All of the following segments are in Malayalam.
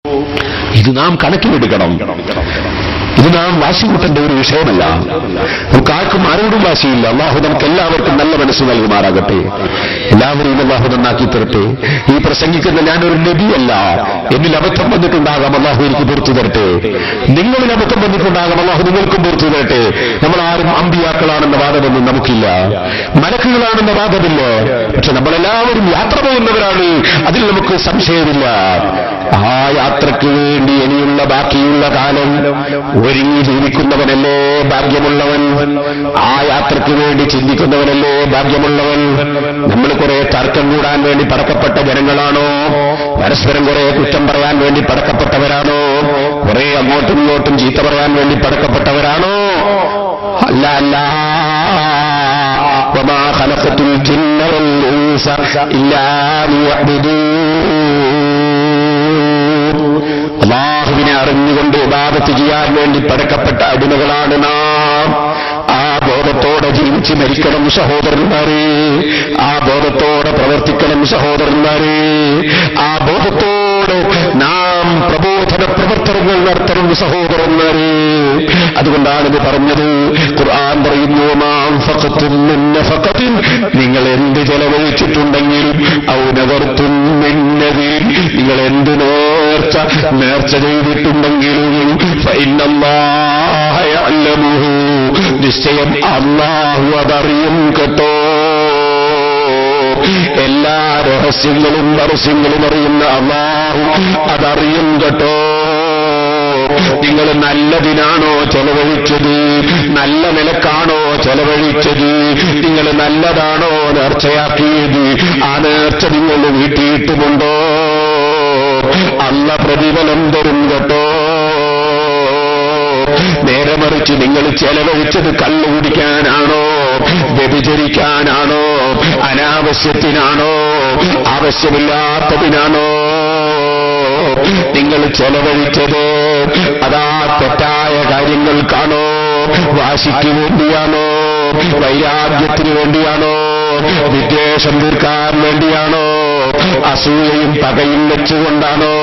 ഇത് നാം കണക്കിലെടുക്കണം. ഇത് നാം വാശി കൂട്ടേണ്ട ഒരു വിഷയമല്ല. നമുക്ക് ആർക്കും ആരോടും വാശിയില്ല. അള്ളാഹു നമുക്ക് എല്ലാവർക്കും നല്ല മനസ്സ് നൽകുമാറാകട്ടെ. എല്ലാവരെയും അള്ളാഹു നന്നാക്കി തരട്ടെ. ഈ പ്രസംഗിക്കുന്ന ഞാനൊരു നബിയല്ല. എന്നിൽ അബദ്ധം വന്നിട്ടുണ്ടാകാം, അള്ളാഹു എനിക്ക് പുറത്തു തരട്ടെ. നിങ്ങളിൽ അബദ്ധം വന്നിട്ടുണ്ടാകാം, അള്ളാഹു നിങ്ങൾക്കും പുറത്തു തരട്ടെ. നമ്മൾ ആരും അമ്പിയാക്കളാണെന്ന വാദമൊന്നും നമുക്കില്ല, മലക്കുകളാണെന്ന വാദമില്ല. പക്ഷെ നമ്മളെല്ലാവരും യാത്ര പോകുന്നവരാണ്, അതിൽ നമുക്ക് സംശയമില്ല. ആ യാത്രയ്ക്ക് വേണ്ടി ഇനിയുള്ള ബാക്കിയുള്ള കാലം ഒരുങ്ങി ജീവിക്കുന്നവനല്ലേ ഭാഗ്യമുള്ളവൻ. ആ യാത്രയ്ക്ക് വേണ്ടി ചിന്തിക്കുന്നവനല്ലേ ഭാഗ്യമുള്ളവൻ. നമ്മൾ കുറെ തർക്കം കൂടാൻ വേണ്ടി പടക്കപ്പെട്ട ജനങ്ങളാണോ? പരസ്പരം കുറെ കുറ്റം പറയാൻ വേണ്ടി പടക്കപ്പെട്ടവരാണോ? കുറെ അങ്ങോട്ടും ഇങ്ങോട്ടും ചീത്ത പറയാൻ വേണ്ടി പടക്കപ്പെട്ടവരാണോ? അല്ല അല്ല. വമാ ഖലഖതുൽ ജിന്ന വൽ ഇൻസ ഇല്ലാ ലിയഅ്ബുദൂൻ. അല്ലാഹുവിനെ അറിഞ്ഞുകൊണ്ട് ഇബാദത്ത് ചെയ്യാൻ വേണ്ടി പടക്കപ്പെട്ട അടിമകളാണ് നാം. ആ ബോധത്തോടെ ജീവിച്ച് മരിക്കണം സഹോദരന്മാരെ. ആ ബോധത്തോടെ പ്രവർത്തിക്കണം സഹോദരന്മാരെ. ആ ബോധത്തോടെ നാം പ്രബോധന പ്രവർത്തനങ്ങൾ നടത്തണം സഹോദരന്മാരെ. അതുകൊണ്ടാണ് ഇത് പറഞ്ഞത്. ഖുർആൻ പറയുന്നു, നിങ്ങൾ എന്ത് ചെലവഴിച്ചിട്ടുണ്ടെങ്കിലും ഔ നദർതും മിൻ നദീർ, നിങ്ങൾ എന്ത് നേർച്ച ചെയ്തിട്ടുണ്ടെങ്കിലും ഫഇന്നല്ലാഹ യഅലമുഹു, നിശ്ചയം അല്ലാഹു അതറിയും കേട്ടോ. എല്ലാ രഹസ്യങ്ങളും പരസ്യങ്ങളും അറിയുന്ന അല്ലാഹു അതറിയും കേട്ടോ. നിങ്ങൾ നല്ലതിനാണോ ചെലവഴിച്ചത്? നല്ല നിലക്കാണോ ചെലവഴിച്ചത്? നിങ്ങൾ നല്ലതാണോ നേർച്ചയാക്കിയത്? ആ നേർച്ച നിങ്ങൾ വീട്ടിയിട്ടുമുണ്ടോ? അല്ല പ്രതിഫലം തരും കേട്ടോ. നേരെ മറിച്ച് നിങ്ങൾ ചെലവഴിച്ചത് കള്ളു കുടിക്കാനാണോ? വ്യഭിചരിക്കാനാണോ? അനാവശ്യത്തിനാണോ? ആവശ്യമില്ലാത്തതിനാണോ നിങ്ങൾ ചെലവഴിച്ചത്? അതാ തെറ്റായ കാര്യങ്ങൾക്കാണോ? വാശിക്ക് വേണ്ടിയാണോ? വൈരാഗ്യത്തിന് വേണ്ടിയാണോ? വിദ്വേഷം തീർക്കാൻ വേണ്ടിയാണോ? അസൂയയും പകയും വെച്ചുകൊണ്ടാണോ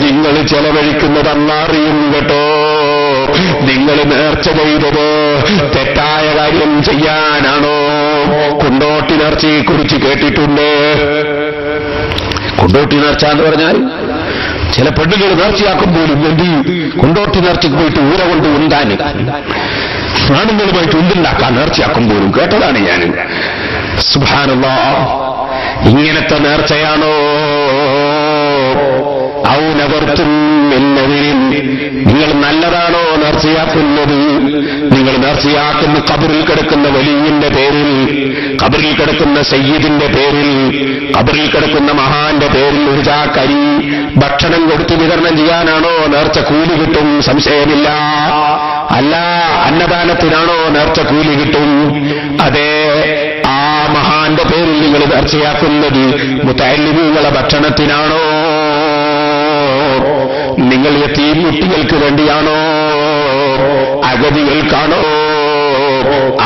നിങ്ങൾ ചെലവഴിക്കുന്നത്? അന്നറിയും കേട്ടോ. നിങ്ങൾ നേർച്ച ചെയ്തത് തെറ്റായ കാര്യം ചെയ്യാനാണോ? കൊണ്ടോട്ടി നേർച്ചയെക്കുറിച്ച് കേട്ടിട്ടുണ്ട്. കൊണ്ടോട്ടി നേർച്ച എന്ന് പറഞ്ഞാൽ ചില പെണ്ണുകൾ നേർച്ചയാക്കുമ്പോഴും വേണ്ടി കൊണ്ടോട്ടി നേർച്ചയ്ക്ക് പോയിട്ട് ഊര കൊണ്ട് ഉണ്ടാന് ആണുങ്ങളുമായിട്ട് ഉണ്ടുണ്ടാക്കാൻ നേർച്ചയാക്കുമ്പോഴും കേട്ടതാണ് ഞാൻ. സുബ്ഹാനല്ലാഹ്. ഇങ്ങനത്തെ നേർച്ചയാണോ? ഔ നദർതും മിൻ നദീർ, നിങ്ങൾ നല്ലതാണോ നേർച്ചയാക്കുന്നത്? നിങ്ങൾ നേർച്ചയാക്കുന്ന ഖബറിൽ കിടക്കുന്ന വലിയന്റെ പേരിൽ, ഖബറിൽ കിടക്കുന്ന സയ്യിദിന്റെ പേരിൽ, ഖബറിൽ കിടക്കുന്ന മഹാന്റെ പേരിൽ ഒരു ചാക്കരി ഭക്ഷണം കൊടുത്ത് വിതരണം ചെയ്യാനാണോ നേർച്ച? കൂലി കിട്ടും, സംശയമില്ല. അല്ല, അന്നദാനത്തിനാണോ നേർച്ച? കൂലി കിട്ടും. അതെ, ആ മഹാന്റെ പേരിൽ നിങ്ങൾ നേർച്ചയാക്കുന്നത് മുതഅല്ലിമീങ്ങളെ ഭക്ഷണത്തിനാണോ? നിങ്ങൾ യതീം കുട്ടികൾക്ക് വേണ്ടിയാണോ? അഗതികൾക്കാണോ?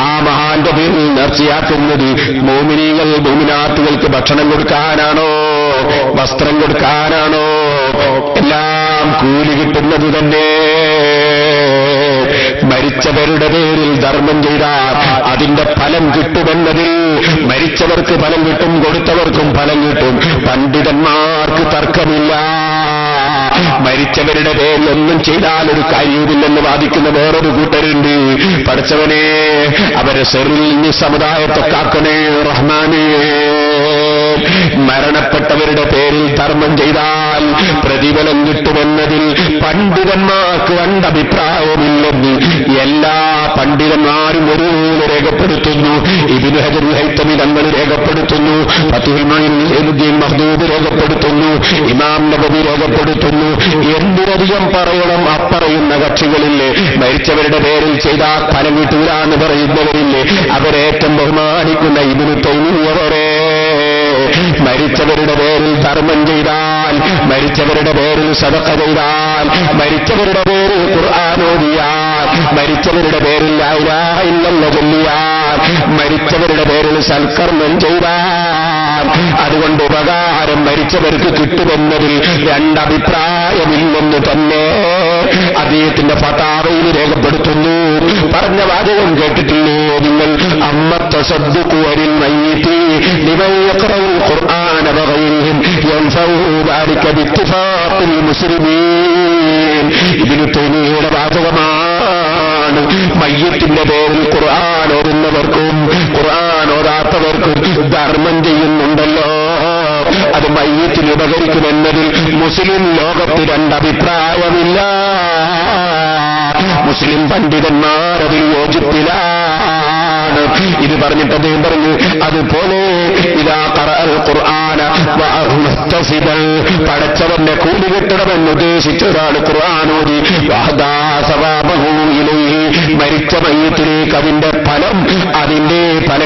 ആ മഹാന്റെ പേരിൽ നേർച്ചയാക്കുന്നത് മോമിനീകൾ മോമിനാത്തുകൾക്ക് ഭക്ഷണം കൊടുക്കാനാണോ? വസ്ത്രം കൊടുക്കാനാണോ? എല്ലാം കൂലി കിട്ടുന്നത് തന്നെ. മരിച്ചവരുടെ പേരിൽ ധർമ്മം ചെയ്താൽ അതിന്റെ ഫലം കിട്ടുമെന്നതിൽ മരിച്ചവർക്ക് ഫലം കിട്ടും, കൊടുത്തവർക്കും ഫലം കിട്ടും. പണ്ഡിതന്മാർക്ക് തർക്കമില്ല. മരിച്ചവരുടെ പേരിൽ ഒന്നും ചെയ്താൽ ഒരു കാര്യവുമില്ലെന്ന് വാദിക്കുന്ന വേറൊരു കൂട്ടരുണ്ട്. പഠിച്ചവനെ, അവരെ സെറിൽ സമുദായത്തെ കാക്കണേ റഹ്മാനേ. മരണപ്പെട്ടവരുടെ പേരിൽ ധർമ്മം ചെയ്താൽ പ്രതിഫലം കിട്ടുമെന്നതിൽ പണ്ഡിതന്മാർക്ക് രണ്ടഭിപ്രായമില്ലെന്ന് എല്ലാ പണ്ഡിതന്മാരും ഒരുപോലെ രേഖപ്പെടുത്തുന്നു. ഇബ്നു ഹജർ ഹൈതമി തങ്ങൾ രേഖപ്പെടുത്തുന്നു, ഫത്ഹുൽ മുഈൻ മഖ്ദൂദ് രേഖപ്പെടുത്തുന്നു, ഇമാം നബവി രേഖപ്പെടുത്തുന്നു. എന്തിനധികം പറയണം? അപ്പറയുന്ന കക്ഷികളില്ലേ, മരിച്ചവരുടെ പേരിൽ ചെയ്താൽ ഫലം കിട്ടൂല എന്ന് പറയുന്നവരില്ലേ, അവരേറ്റം ബഹുമാനിക്കുന്ന ഇബ്നു തൈമിയ്യ വരെ മരിച്ചവരുടെ പേരിൽ ധർമ്മം ചെയ്താൽ, മരിച്ചവരുടെ പേരിൽ സദഖ ചെയ്താൽ, മരിച്ചവരുടെ പേരിൽ ഖുർആൻ ഓതിയാൽ, മരിച്ചവരുടെ പേരിൽ ലാ ഇലാഹ ഇല്ലല്ലാഹ് ചൊല്ലിയാൽ, മരിച്ചവരുടെ പേരിൽ സൽക്കർമ്മം ചെയ്താൽ അത് അതുകൊണ്ട് ഉപകാരം മരിച്ചവർക്ക് കിട്ടുമെന്നതിൽ രണ്ടഭിപ്രായമില്ലെന്ന് തന്നെ അദ്ദേഹത്തിന്റെ ഫതാവയിൽ രേഖപ്പെടുത്തുന്നു. പറഞ്ഞ വാചകം കേട്ടിട്ടില്ലേ നിങ്ങൾ? അമ്മത്തസദ്ദുഖു അനിൽ മയ്യിതി ലിമൻ യഖറഉൽ ഖുർആന ബഗൈരിഹിം യൻഫഉ ദാലിക ബിഇത്തിഫാഖിൽ മുസ്ലിമീൻ. ഇബ്നു തൈമിയ്യയുടെ വാചകമാണ്. മയ്യിത്തിന്റെ പേരിൽ ഖുർആൻ ഓതുന്നവർക്കും ഖുർആൻ ഓതാത്തവർക്കും ധർമ്മം ചെയ്യുന്നുണ്ടല്ലോ, അത് മയ്യിത്തിന് ഉപകരിക്കുമെന്നതിൽ മുസ്ലിം ലോകത്ത് രണ്ടഭിപ്രായമില്ല. മുസ്ലിം പണ്ഡിതന്മാരതിൽ യോജിപ്പിലാണ്. ഇത് പറഞ്ഞിട്ട് അദ്ദേഹം പറഞ്ഞു, അതുപോലെ ഇദാ ഖറഅൽ ഖുർആന വഅഹ്തസിബൽ, പടച്ചവന്റെ കൂലി കിട്ടണമെന്ന് ഉദ്ദേശിച്ചതാണ് ഖുർആനോദി. വഹദാ സവാബഹു ഇലൈഹി, മരിച്ച മയ്യിത്തിലേക്ക് അതിന്റെ ഫലം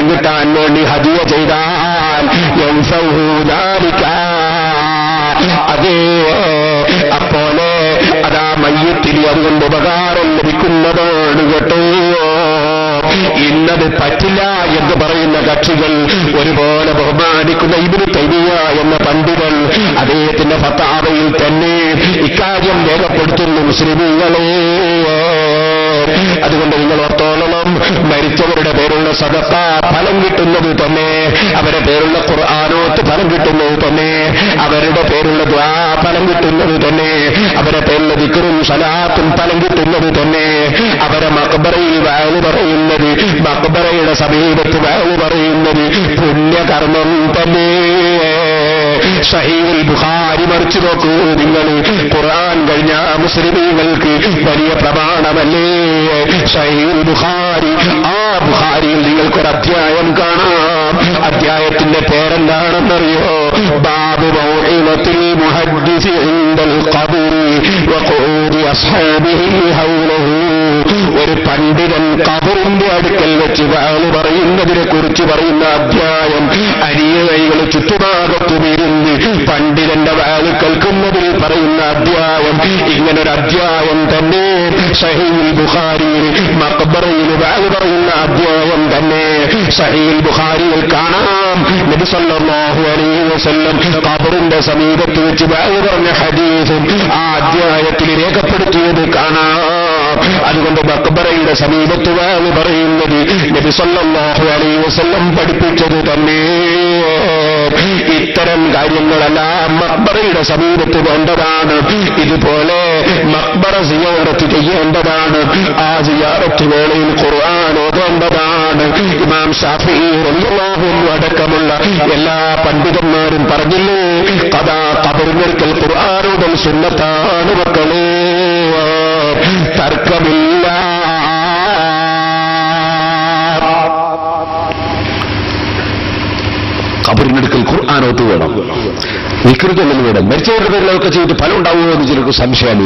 കിട്ടാൻ വേണ്ടി ഹദിയ ചെയ്താൽ യൻഫഉഹു ദാലിക, അതേ അപ്പോലെ അതാ മയ്യിത്തിന് അതുകൊണ്ട് ഉപകാരം ലഭിക്കുന്നതാണ് കേട്ടോ. ഇന്നത് പറ്റില്ല എന്ന് പറയുന്ന കക്ഷികൾ ഒരുപോലെ ബഹുമാനിക്കുന്ന ഇബ്നു തൈമിയ്യ എന്ന പണ്ഡിതൻ അദ്ദേഹത്തിന്റെ ഫതാവയിൽ തന്നെ ഇക്കാര്യം രേഖപ്പെടുത്തുന്നു. മുസ്ലിമീങ്ങളെ, അതുകൊണ്ട് നിങ്ങൾ ഓർത്തോളണം, മരിച്ചവരുടെ പേരുള്ള സദഖ ഫലം കിട്ടുന്നത് തന്നെ, അവരുടെ പേരുള്ള ഖുർആനോത്ത് ഫലം കിട്ടുന്നത് തന്നെ, അവരുടെ പേരുള്ള ദുആ ഫലം കിട്ടുന്നത് തന്നെ, അവരുടെ പേരുള്ള ദിക്റും സലാത്തും ഫലം കിട്ടുന്നത് തന്നെ, അവരെ മഖ്ബറയിൽ വഅദ് പറയുന്നത്, മഖ്ബറയുടെ സമീപത്ത് വഅദ് പറയുന്നത് പുണ്യകർമ്മം തന്നെ. സഹീഹുൽ ബുഖാരി മറിച്ചു നോക്കൂ നിങ്ങൾ. ഖുർആൻ കഴിഞ്ഞ മുസ്ലിമീങ്ങൾക്ക് വലിയ പ്രമാണമല്ലേ സഹീഹുൽ ബുഖാരി. ആ ബുഖാരിയിൽ നിങ്ങൾക്കൊരു അധ്യായം കാണാം. അധ്യായത്തിന്റെ പേരെന്താണെന്നറിയോ? ബാബു മൗഇദത്തിൽ മുഹദ്ദിസി ഇൻദൽ ഖബറി വഖൂദി അസ്ഹാബിഹി ഹൗലഹു. ഒരു പണ്ഡിതൻ ഖബറിന്റെ അടുക്കൽ വെച്ച് വഅദ് പറയുന്നതിനെ കുറിച്ച് പറയുന്ന അധ്യായം. അനുയായികൾ ചുറ്റുഭാഗത്തുമിരുന്ന് പണ്ഡിതന്റെ വഅദ് കേൾക്കുന്നതിൽ പറയുന്ന അധ്യായം. ഇങ്ങനൊരു അധ്യായം തന്നെ സഹീഹുൽ ബുഖാരിയിൽ മഖ്ബറയിൽ വഅദ് പറയുന്ന അധ്യായം തന്നെ സഹീഹുൽ ബുഖാരിയിൽ കാണാം. നബി സല്ലല്ലാഹു അലൈഹി വസല്ലം ഖബറിന്റെ സമീപത്ത് വെച്ച് വഅദ് പറഞ്ഞ ഹദീസും ആ അധ്യായത്തിൽ രേഖപ്പെടുത്തിയത് കാണാം. അതുകൊണ്ട് മഖ്ബറയുടെ സമീപത്ത് വഅദ് പറയുന്നത് നബി സല്ലല്ലാഹു അലൈഹി വസല്ലം പഠിപ്പിച്ചത് തന്നെ. ഇത്തരം കാര്യങ്ങളെല്ലാം മഖ്ബറയുടെ സമീപത്ത് വേണ്ടതാണ്. ഇതുപോലെ മഖ്ബറ സിയാറത്ത് ചെയ്യേണ്ടതാണ്. ആ സിയാറത്ത് വേളയിൽ ഖുർആൻ ഓതേണ്ടതാണ്. ഇമാം ശാഫിഈ റളിയല്ലാഹു അൻഹു അടക്കമുള്ള എല്ലാ പണ്ഡിതന്മാരും പറഞ്ഞില്ലേ, ഖബറിനടുക്കൽ ഖുർആൻ ഓതൽ സുന്നത്താണ് മക്കളെ, തർക്കമില്ല. ഖബറിനടുക്കൽ ഖുർആൻ ഓത്ത് വേണം, ദിക്ർ ചൊല്ലൽ വേണം. മരിച്ചവരുടെ പേരിലൊക്കെ ചെയ്തിട്ട് ഫലം ഉണ്ടാവുമോ എന്ന് ചിലർക്ക് സംശയമാണ്.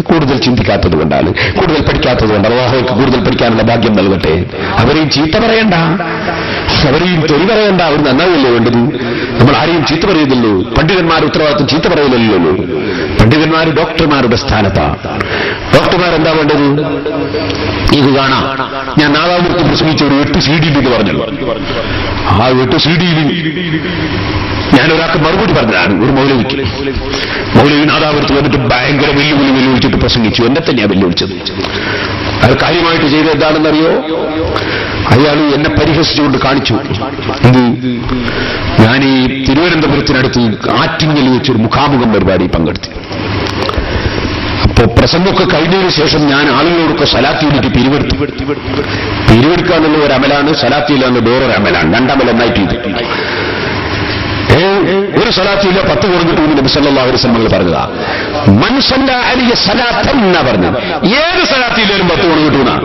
കൂടുതൽ ചിന്തിക്കാത്തത് കൊണ്ടാണ്, കൂടുതൽ പഠിക്കാത്തത് കൊണ്ട്. അല്ലാഹുവേ കൂടുതൽ പഠിക്കാനുള്ള ഭാഗ്യം നൽകട്ടെ. അവരെയും ചീത്ത പറയണ്ട, അവരെയും തൊലി പറയണ്ട. അവർ നന്നാവില്ലേ വേണ്ടത്? നമ്മൾ ആരെയും ചീത്ത പറയുന്നില്ലല്ലോ. പണ്ഡിതന്മാർ ഉത്തരവാദിത്വം ചീത്ത പറയില്ലല്ലോ. പണ്ഡിതന്മാർ ഡോക്ടർമാരുടെ സ്ഥാനത്താണ്. ഡോക്ടർമാരെന്താ വേണ്ടത്? ഇത് കാണാം. ഞാൻ നാദാപുരത്ത് പ്രസംഗിച്ച ഒരു 8 CD എന്ന് പറഞ്ഞു. ആ 8 CD ഞാനൊരാൾക്ക് മറുപടി പറഞ്ഞതാണ്. ഒരു മൗലവിക്ക്, മൗലവി നാദാപുരത്ത് വന്നിട്ട് ഭയങ്കര വെല്ലുവിളിച്ചിട്ട് പ്രസംഗിച്ചു. എന്നെ തന്നെയാണ് വെല്ലുവിളിച്ചത്. അത് കാര്യമായിട്ട് ചെയ്തത് എന്താണെന്നറിയോ? അയാൾ എന്നെ പരിഹസിച്ചുകൊണ്ട് കാണിച്ചു. ഇത് ഞാൻ ഈ തിരുവനന്തപുരത്തിനടുത്ത് ആറ്റിങ്ങൽ വെച്ചൊരു മുഖാമുഖം പരിപാടി പങ്കെടുത്തു. അപ്പോ പ്രസംഗമൊക്കെ കഴിഞ്ഞതിന് ശേഷം ഞാൻ ആളുകളോടൊക്കെ സലാത്തിയിലേക്ക് പിരിവെടുക്കുക എന്നുള്ള ഒരു അമലാണ്, സലാത്തിയില്ല വേറൊരു അമലാണ്. രണ്ടമൽ ഒന്നായിട്ട് ചെയ്തു. ഒരു സലാത്തിയില്ല 10 കൊടുത്തിട്ട് നബി സല്ലല്ലാഹു അലൈഹി വസല്ലം പറഞ്ഞതാ. മൻ സല്ല അലൈഹി സലാത്തൻ എന്നാ പറഞ്ഞത്. ഏത് സലാത്തിയിലും 10 ഗുണം കിട്ടുമെന്നാണ്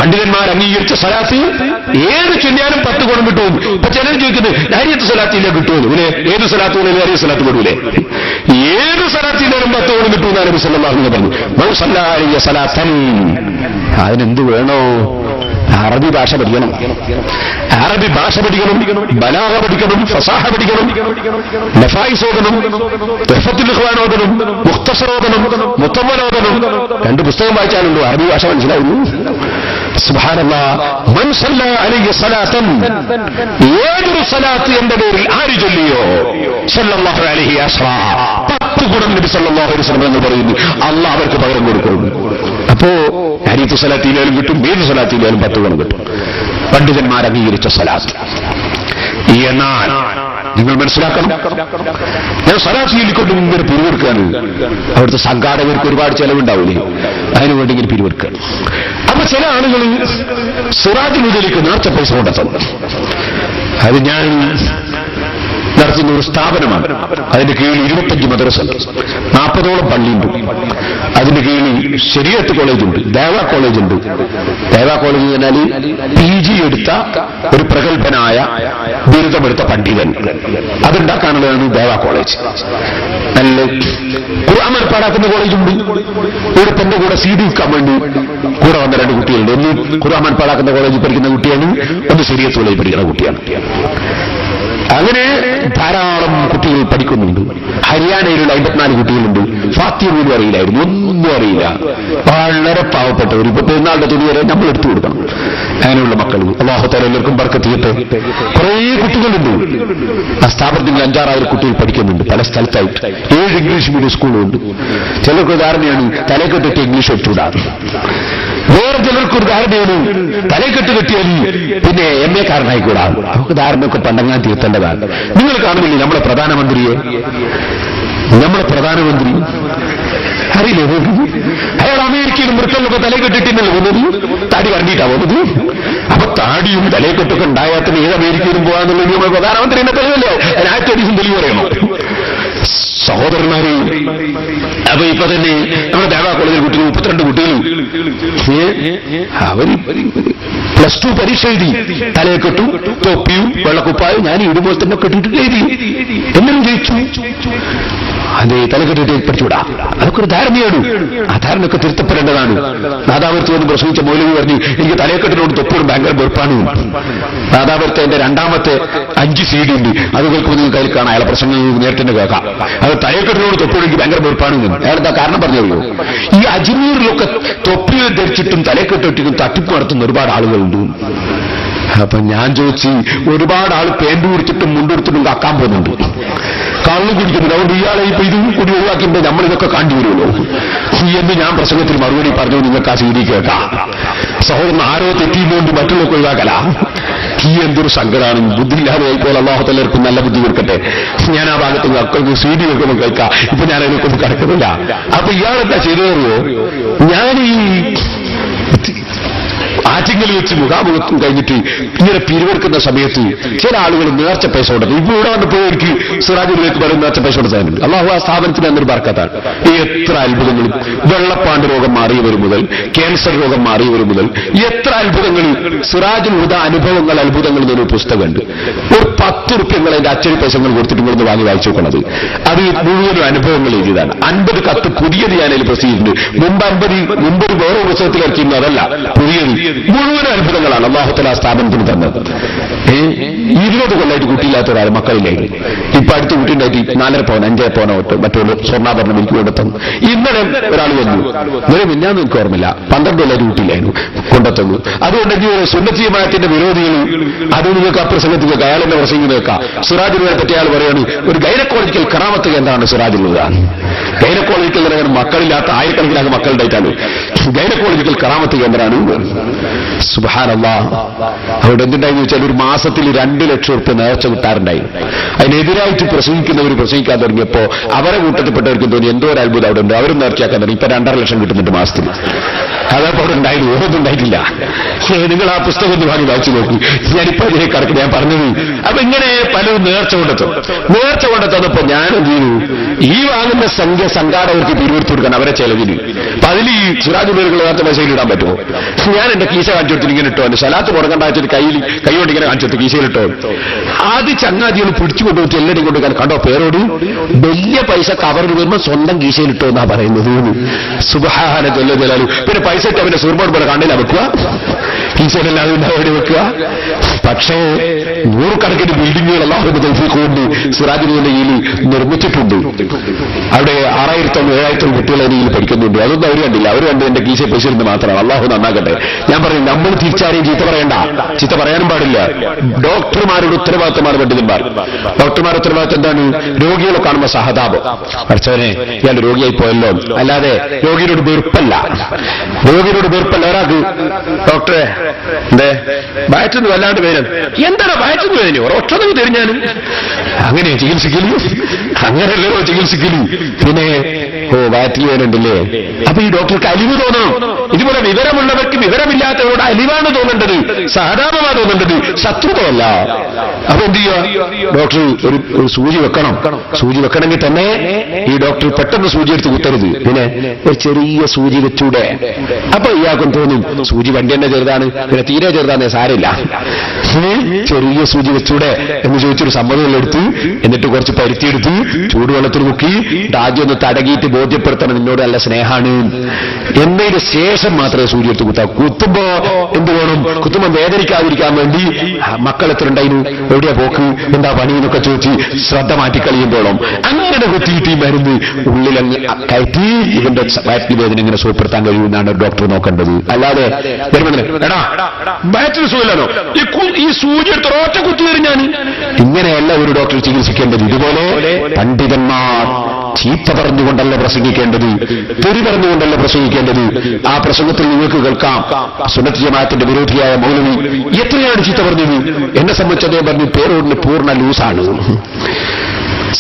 പണ്ഡിതന്മാർ അംഗീകരിച്ച സലാത്ത്. ഏത് ചൊല്ലിയാലും 10 ഗുണം കിട്ടും. ഇപ്പൊ ചിലർ ചോദിക്കുന്നത് ദാരിയത്ത് സലാത്തിയില്ല കിട്ടുമല്ലോ. ഇല്ലേ, ഏത് സലാത്ത് പോലെ വേറെ സലാത്ത് കൊടുക്കൂലേ? ഏത് സലാത്തിലും 10 ഗുണം കിട്ടുമെന്നാണ് നബി സല്ലല്ലാഹു അലൈഹി വസല്ലം പറഞ്ഞു. മൻ സല്ല അലൈഹി സലാത്തൻ. അതിനെന്ത് വേണോ? അറബി ഭാഷ പഠിക്കണം, അറബി ഭാഷ പഠിക്കണം, ബലാഗ പഠിക്കണം, ഫസാഹ പഠിക്കണം, നഫായിസ് ഓതണം, തുഹ്ഫത്തുൽ ഇഖ്വാൻ ഓതണം, മുഖ്തസർ ഓതണം, മുത്തവ്വൽ ഓതണം. 2 പുസ്തകം വായിച്ചാലുണ്ടോ അറബി ഭാഷ മനസ്സിലാവുന്നു. സുബ്ഹാനല്ലാഹ്. മൻ സല്ല അലൈഹി സലാത്തൻ, ഏതൊരു സലാത്ത് എന്റെ പേരിൽ ആര് ചൊല്ലിയോ സല്ലല്ലാഹു അലൈഹി വസല്ലം 10 ഗുണം നബി സല്ലല്ലാഹു അലൈഹി വസല്ലം എന്ന് പറയുന്നു അള്ളാഹ് അവർക്ക് പകരം കൊടുക്കും. അപ്പോ ഹരീത്ത് സ്വലാത്തിയിലും കിട്ടും, ഏത് സ്വലാത്തിയിലും 10 ഗുണം കിട്ടും. പണ്ഡിതന്മാർ അംഗീകരിച്ച സ്വലാത്ത്. എന്നാൽ നിങ്ങൾ മനസ്സിലാക്കണം, ഞാൻ സ്വലാത്ത് ചൊല്ലിക്കൊണ്ട് ഇങ്ങനെ പിരിവെടുക്കാണ്. അവിടുത്തെ സംഘാടകർക്ക് ഒരുപാട് ചെലവുണ്ടാവില്ലേ, അതിനുവേണ്ടി ഇങ്ങനെ പിരിവെടുക്കുകയാണ്. അപ്പൊ ചില ആളുകൾ സിറാജുലുദയിലേക്ക് നേർച്ച പൈസ കൊണ്ടെത്തും. അത് ഞാൻ നടത്തുന്ന ഒരു സ്ഥാപനമാണ്. അതിന്റെ കീഴിൽ 25 മദ്രസയുണ്ട്, 40ഓളം പള്ളിയുണ്ട്. അതിന്റെ കീഴിൽ ശരീഅത്ത് കോളേജുണ്ട്, ദേവാ കോളേജുണ്ട്. ദേവാ കോളേജ് എന്ന് പറഞ്ഞാൽ PG എടുത്ത ഒരു പ്രഗത്ഭനായ ബിരുദമെടുത്ത പണ്ഡിതൻ, അതുണ്ടാക്കാനുള്ളതാണ് ദേവാ കോളേജ്. നല്ല ഖുർആൻ പാടാക്കുന്ന കോളേജുണ്ട്. ഇവിടെ എന്റെ കൂടെ CD വിൽക്കാൻ വേണ്ടി കൂടെ വന്ന 2 കുട്ടികളുണ്ട്. ഒന്ന് ഖുർആൻ പാടാക്കുന്ന കോളേജിൽ പഠിക്കുന്ന കുട്ടിയാണ്, ഒന്ന് ശരീഅത്ത് കോളേജിൽ പഠിക്കുന്ന കുട്ടിയാണ്. അങ്ങനെ ധാരാളം കുട്ടികൾ പഠിക്കുന്നുണ്ട്. ഹരിയാനയിലുള്ള 54 കുട്ടികളുണ്ട്. ഫാത്തിഹ പോലും അറിയില്ലായിരുന്നു, ഒന്നും അറിയില്ല. വളരെ പാവപ്പെട്ടവർ. ഇപ്പൊ പെരുന്നാളിന്റെ തുണി വരെ നമ്മൾ എടുത്തു കൊടുക്കണം. അങ്ങനെയുള്ള മക്കൾ അല്ലാഹു തആല എല്ലാവർക്കും ബർക്കത്ത് ചെയ്യട്ടെ. കുറേ കുട്ടികളുണ്ട്. ആ സ്ഥാപനത്തിൽ 5,000-6,000 കുട്ടികൾ പഠിക്കുന്നുണ്ട് പല സ്ഥലത്തായിട്ട്. 7 ഇംഗ്ലീഷ് മീഡിയം സ്കൂളുണ്ട്. ചിലർക്ക് ധാരണയാണ് തലക്കെട്ടിട്ട് ഇംഗ്ലീഷ് വെച്ചുകൂടാറ്. വേറെ ചിലർക്കൊരു ധാരണയാണ് തലക്കെട്ട് കെട്ടിയാൽ പിന്നെ MA കാരനായിക്കൂടാ. നമുക്ക് ധാരണയൊക്കെ പണ്ടങ്ങാൻ തീർത്തേണ്ടതാണ്. നിങ്ങൾ കാണുന്നില്ലേ നമ്മളെ പ്രധാനമന്ത്രി അറിയില്ലേ? അയാൾ അമേരിക്കയിൽ മൃത്തങ്ങളൊക്കെ തലക്കെട്ടിട്ടിന്നല്ലോ പോകുന്നത്, താടി കണ്ടിട്ടാ പോകുന്നത്. അപ്പൊ താടിയും തലക്കെട്ടൊക്കെ ഉണ്ടായാത്തിന് ഏത് അമേരിക്കയിലും പോകാന്നുള്ളത് നമ്മുടെ പ്രധാനമന്ത്രി എന്നെ തെളിവല്ലേ? അതിനായിട്ട് ഒരു തെളിവ് പറയണോ സഹോദരന്മാരെ? അപ്പൊ ഇപ്പൊ തന്നെ നമ്മുടെ ദേവാ കോളേജിൽ കുട്ടികൾ 32 കുട്ടികൾ അവർ +2 പരീക്ഷ എഴുതി. തലയെക്കെട്ടും തൊപ്പിയും വെള്ളക്കുപ്പായും ഞാൻ ഇടുമ്പോൾ തന്നെ കെട്ടിട്ട് എഴുതി. എന്നും ജയിച്ചു. അതെ, തലക്കെട്ടിട്ട് പഠിച്ചുകൂടാ. അതൊക്കെ ഒരു ധാരണയാണ്. ആ ധാരണയൊക്കെ തിരുത്തപ്പെടേണ്ടതാണ്. നാദാപുരത്ത് വന്ന് പ്രസംഗിച്ച മൗലവി പറഞ്ഞു, എനിക്ക് തലക്കെട്ടിനോട് തൊപ്പോഴും ഭയങ്കര വെറുപ്പാണ്. നാദാപുരത്തെ എന്റെ 2ാമത്തെ 5 CD ഉണ്ട്. അത് കേൾക്കുമ്പോൾ നിങ്ങൾക്ക് അതിൽ കാണാം. അയാളെ പ്രസംഗം നേരിട്ട് തന്നെ കേൾക്കാം. അത് തലക്കെട്ടിനോട് തൊപ്പോഴും എനിക്ക് ഭയങ്കര വെറുപ്പാണ്. അയാളെന്താ കാരണം പറഞ്ഞല്ലോ? ഈ അജ്മീറിലൊക്കെ തൊപ്പി ധരിച്ചിട്ടും തലക്കെട്ടിട്ടും തട്ടിപ്പ് നടത്തുന്ന ഒരുപാട് ആളുകളുണ്ട്. അപ്പൊ ഞാൻ ചോദിച്ചു, ഒരുപാട് ആൾ പേന്റ് കുടിച്ചിട്ടും മുണ്ടെടുത്തിട്ടും കക്കാൻ പോകുന്നുണ്ട്, കള്ളു കുടിക്കുന്നുണ്ട്. അതുകൊണ്ട് ഇയാളെ ഇപ്പൊ ഇതും കൂടി ഒഴിവാക്കിയിട്ട് നമ്മളിതൊക്കെ കണ്ടു വരുമല്ലോ എന്ന് ഞാൻ പ്രസംഗത്തിൽ മറുപടി പറഞ്ഞു. നിങ്ങൾക്ക് ആ CD കേൾക്കാം. സഹോദരൻ ആരോ തെറ്റിയുകൊണ്ട് മറ്റുള്ളവർക്ക് ഒഴിവാക്കല. ഈ എന്തൊരു സങ്കടമാണ്. ബുദ്ധിയില്ലാതെ ആയിപ്പോൾ അല്ലാഹു തആല എല്ലാവർക്കും നല്ല ബുദ്ധി കൊടുക്കട്ടെ. ഞാൻ ആ ഭാഗത്ത് മക്കൾക്ക് CD കേൾക്കുമ്പോൾ കേൾക്കാം. ഇപ്പൊ ഞാൻ അതിനൊക്കെ കിടക്കുന്നില്ല. അപ്പൊ ഇയാളെന്താ ചെയ്തറിയോ? ഞാൻ ഈ ആറ്റിങ്ങൽ വെച്ച് മുഖാമുഖത്തും കഴിഞ്ഞിട്ട് ഇങ്ങനെ പിരിവെടുക്കുന്ന സമയത്ത് ചില ആളുകൾ നേർച്ച പൈസ കൊടുത്തു. ഇപ്പൊ ഇവിടെ വന്നപ്പോൾ എനിക്ക് സിറാജുലേക്ക് പറയും നേർച്ച പൈസ കൊടുത്തായിരുന്നു. അല്ലാഹു ആ സ്ഥാപനത്തിന് അന്നൊരു ബർക്കത്താണ്. എത്ര അത്ഭുതങ്ങളും, വെള്ളപ്പാണ്ട് രോഗം മാറിയവർ മുതൽ ക്യാൻസർ രോഗം മാറിയവർ മുതൽ എത്ര അത്ഭുതങ്ങൾ. സിറാജുൽ ഹുദ അത്ഭുതങ്ങൾ എന്നൊരു പുസ്തകമുണ്ട്. ഒരു 10 റുപ്യങ്ങൾ അതിന്റെ അച്ചടി പൈസകൾ കൊടുത്തിട്ട് ഇവിടുന്ന് വാങ്ങി വായിച്ചു നോക്കണത്. അത് മുഴുവനും അനുഭവങ്ങൾ എഴുതിയതാണ്. 50 കത്ത് പുതിയത് ഞാനതിൽ പ്രസിദ്ധീകരിച്ചിട്ടുണ്ട്. മുമ്പ് വേറെ പുസ്തകത്തിൽ ഇറക്കിയിരുന്നു. അതല്ല, പുതിയത് മുഴുവൻ അത്ഭുതങ്ങളാണ് അല്ലാഹു തആല സ്ഥാപനത്തിന് തന്നത്. 20 കൊല്ലമായിട്ട് കുട്ടിയില്ലാത്ത ഒരാൾ മക്കളില്ലായിരുന്നു. ഇപ്പൊ അടുത്ത കുട്ടിയുണ്ടായിട്ട് 4.5 പവൻ 5 പവനോ മറ്റുള്ള സ്വർണ്ണാഭരണം എനിക്ക് കൊണ്ടെത്തുന്നു. ഇന്നലെ ഒരാൾ വന്നു. ഇന്നലെ മിന്നാന്ന് എനിക്ക് ഓർമ്മയില്ല, 12 കൊല്ലമായിട്ട് കുട്ടിയില്ലായിരുന്നു, കൊണ്ടെത്തുന്നു. അതുകൊണ്ട് സുന്നത്ത് ജമാഅത്തിന്റെ വിരോധികൾ അത് നിങ്ങൾക്ക് അപ്രസംഗത്തിൽ കേൾക്കാം. അയാൾ എന്നെ പ്രസംഗം കേൾക്കാം. സിറാജുലുദയെ പറ്റി അയാൾ പറയാണ്, ഒരു ഗൈനക്കോളജിക്കൽ കറാമത്ത് കേന്ദ്രമാണ് സിറാജുലുദ. ഗൈനക്കോളജിക്കൽ മക്കളില്ലാത്ത ആയിരക്കണക്കിനാണ് മക്കളുണ്ടായിട്ടാണ്. ഗൈനക്കോളജിക്കൽ കറാമത്ത് കേന്ദ്രമാണ്. സുബ്ഹാനല്ലാഹ്. അവിടെ എന്തുണ്ടായെന്ന് വെച്ചാൽ ഒരു മാസത്തിൽ 2 ലക്ഷം റുപ്യ നേർച്ച കിട്ടാറുണ്ടായി. അതിനെതിരായിട്ട് പ്രസംഗിക്കാൻ തുടങ്ങിയപ്പോ അവരെ കൂട്ടത്തിൽപ്പെട്ടവർക്ക് തോന്നി എന്തോ ഒരു അത്ഭുതം അവിടെ ഉണ്ട്, അവരും നേർച്ചയാക്കാൻ തുടങ്ങി. ഇപ്പൊ 2.5 ലക്ഷം കിട്ടുന്നുണ്ട് മാസത്തിൽ. അതപ്പോൾ അവിടെ ഉണ്ടായിരുന്നു, ഓരോന്നും ഉണ്ടായിട്ടില്ല. നിങ്ങൾ ആ പുസ്തകം ഒന്ന് വാങ്ങി വായിച്ചു നോക്കി. ഞാനിപ്പോ അതിനെ കടക്കുന്നു. ഞാൻ പറഞ്ഞത് അപ്പൊ ഇങ്ങനെ പലരും നേർച്ച കൊണ്ടെത്തന്നപ്പോ ഞാൻ എന്ത് ചെയ്തു, ഈ വാങ്ങുന്ന സംഘാടകർക്ക് പിരിവെടുത്തു കൊടുക്കാൻ അവരെ ചെലവിന്. അപ്പൊ അതിൽ ഈ സിറാജുലുദയുടെ നേരത്തെ പൈസയിൽ ഇടാൻ പറ്റുമോ? ഞാൻ എന്റെ കീശ കാണിച്ചു കൊടുത്തിട്ട് ഇങ്ങനെ ഇട്ടോ, എന്റെ സലാത്ത് മുടങ്ങണ്ട വെച്ചിട്ട് കൈ കൊണ്ട് ഇങ്ങനെ കാണിച്ചു കൊടുത്തു, കീശയിലിട്ടോ. ആദ്യ ചങ്ങാതികൾ പിടിച്ചു കൊണ്ടുപോയി എല്ലാവരും കൊണ്ട് കണ്ടോ പേരോട് വലിയ പൈസ കവറിൽ വരുമ്പോൾ സ്വന്തം കീശയിലിട്ടോ എന്നാ പറയുന്നത്. സുബ്ഹാന ജല്ല ജലാലു. പിന്നെ പൈസ ഇട്ട് അവന്റെ സുർബോട് പോലെ കണ്ണിലാ വെക്കുക, കീശയിലല്ലാതെ അവിടെ വെക്കുക. പക്ഷേ 100 കണക്കിന് ബിൽഡിങ്ങുകൾ അല്ലാഹുവിന്റെ തൗഫീഖ് കൊണ്ട് സിറാജുലുദയുടെ കീഴിൽ നിർമ്മിച്ചിട്ടുണ്ട്. അവിടെ 6,000-7,000 കുട്ടികൾ അതിൽ പഠിക്കുന്നുണ്ട്. അതൊന്നും അവർ കണ്ടില്ല. അവർ കണ്ട് എന്റെ ചികിത്സ പൈസ മാത്രമാണ്. അള്ളാഹു നന്നാക്കട്ടെ. ഞാൻ പറയും, നമ്മൾ തിരിച്ചാരെയും ചീത്ത പറയണ്ട, ചീത്ത പറയാനും പാടില്ല. ഡോക്ടർമാരുടെ ഉത്തരവാദിത്തമാണ് പണ്ഡിതന്മാർ. ഡോക്ടർമാരുടെ ഉത്തരവാദിത്തം എന്താണ്? രോഗികളെ കാണുമ്പോൾ സഹതാപം. പഠിച്ചവനെ ഇയാൾ രോഗിയായി പോയല്ലോ, അല്ലാതെ രോഗിയോട് വെറുപ്പല്ല. രോഗിയോട് വെറുപ്പല്ല. ഒരാൾക്ക് ഡോക്ടറെ എന്തേ വയറ്റുന്നു വല്ലാണ്ട് വേദന, എന്താണ് വയറ്റുന്നു വേദന, ഒറ്റതങ്ങ് തിരിഞ്ഞാലും അങ്ങനെ ചികിത്സിക്കലു, അങ്ങനെയല്ലോ ചികിത്സിക്കലു. പിന്നെ വയറ്റിൽ വേദനയുണ്ടല്ലേ, അപ്പൊ ഈ ഡോക്ടർക്ക് അലിവ് തോന്നണം. ഇതുപോലെ വിവരമുള്ളവർക്ക് വിവരമില്ലാത്തവരോട് അലിവാണ് തോന്നേണ്ടത്, സഹതാപമാണ് തോന്നേണ്ടത്, ശത്രുതയല്ല. അപ്പൊ എന്ത് ചെയ്യുക? ഡോക്ടർ ഒരു സൂചി വെക്കണം. സൂചി വെക്കണമെങ്കിൽ തന്നെ ഈ ഡോക്ടർ പെട്ടെന്ന് സൂചി എടുത്ത് കുത്തരുത്, പിന്നെ ഒരു ചെറിയ സൂചി വെച്ചൂടെ. അപ്പൊ ഇയാൾക്കും തോന്നും സൂചി വണ്ടി തന്നെ ചെറുതാണ്, പിന്നെ തീരെ ചെറുതാന്നേ സാരില്ല, ചെറിയ സൂചി വെച്ചൂടെ എന്ന് ചോദിച്ചൊരു സമ്മതമെടുത്ത്, എന്നിട്ട് കുറച്ച് പരുത്തിയെടുത്ത് ചൂടുവെള്ളത്തിൽ മുക്കി ആദ്യം ഒന്ന് തടകിയിട്ട് ബോധ്യപ്പെടുത്തണം നിന്നോട് നല്ല സ്നേഹാണ് എന്നതിന് ശേഷം മാത്രമേ സൂചി എടുത്ത് കുത്താം. കുത്തുമ്പോ എന്ത് വേണം? കുത്തുമ്പോ വേദനിക്കാതിരിക്കാൻ വേണ്ടി മക്കൾ എത്ര ഉണ്ടായിരുന്നു, എവിടെയാ പോക്ക്, എന്താ പണി എന്നൊക്കെ ചോദിച്ച് ശ്രദ്ധ മാറ്റിക്കളിയുമ്പോഴും അങ്ങനെ കുത്തിയിട്ട് ഈ മരുന്ന് ഉള്ളിലങ്ങ് കയറ്റി ഇവന്റെ വയറ്റിൽ വേദന ഇങ്ങനെ സുഖപ്പെടുത്താൻ കഴിയുമെന്നാണ് ഡോക്ടർ നോക്കേണ്ടത്. അല്ലാതെ എടാ വയറ്റിന് സുഖമില്ലാനോ ഈ സൂചി എടുത്ത് ഒറ്റ കുത്തി ഞാൻ, ഇങ്ങനെയല്ല ഒരു ഡോക്ടർ ചികിത്സിക്കേണ്ടത്. ഇതുപോലെ പണ്ഡിതന്മാർ ചീത്ത പറഞ്ഞുകൊണ്ടല്ല പ്രസംഗിക്കേണ്ടത്, തെറി പറഞ്ഞുകൊണ്ടല്ല പ്രസംഗിക്കേണ്ടത്. ആ പ്രസംഗത്തിൽ നിങ്ങൾക്ക് കേൾക്കാം, സുന്നത്ത് ജമാഅത്തിന്റെ വിരോധിയായ മൗലവി എത്രയാണ് ചീത്ത പറഞ്ഞത്. എന്നെ സംബന്ധിച്ച് അദ്ദേഹം പറഞ്ഞു, പേരോടിന് പൂർണ്ണ ലൂസാണ്.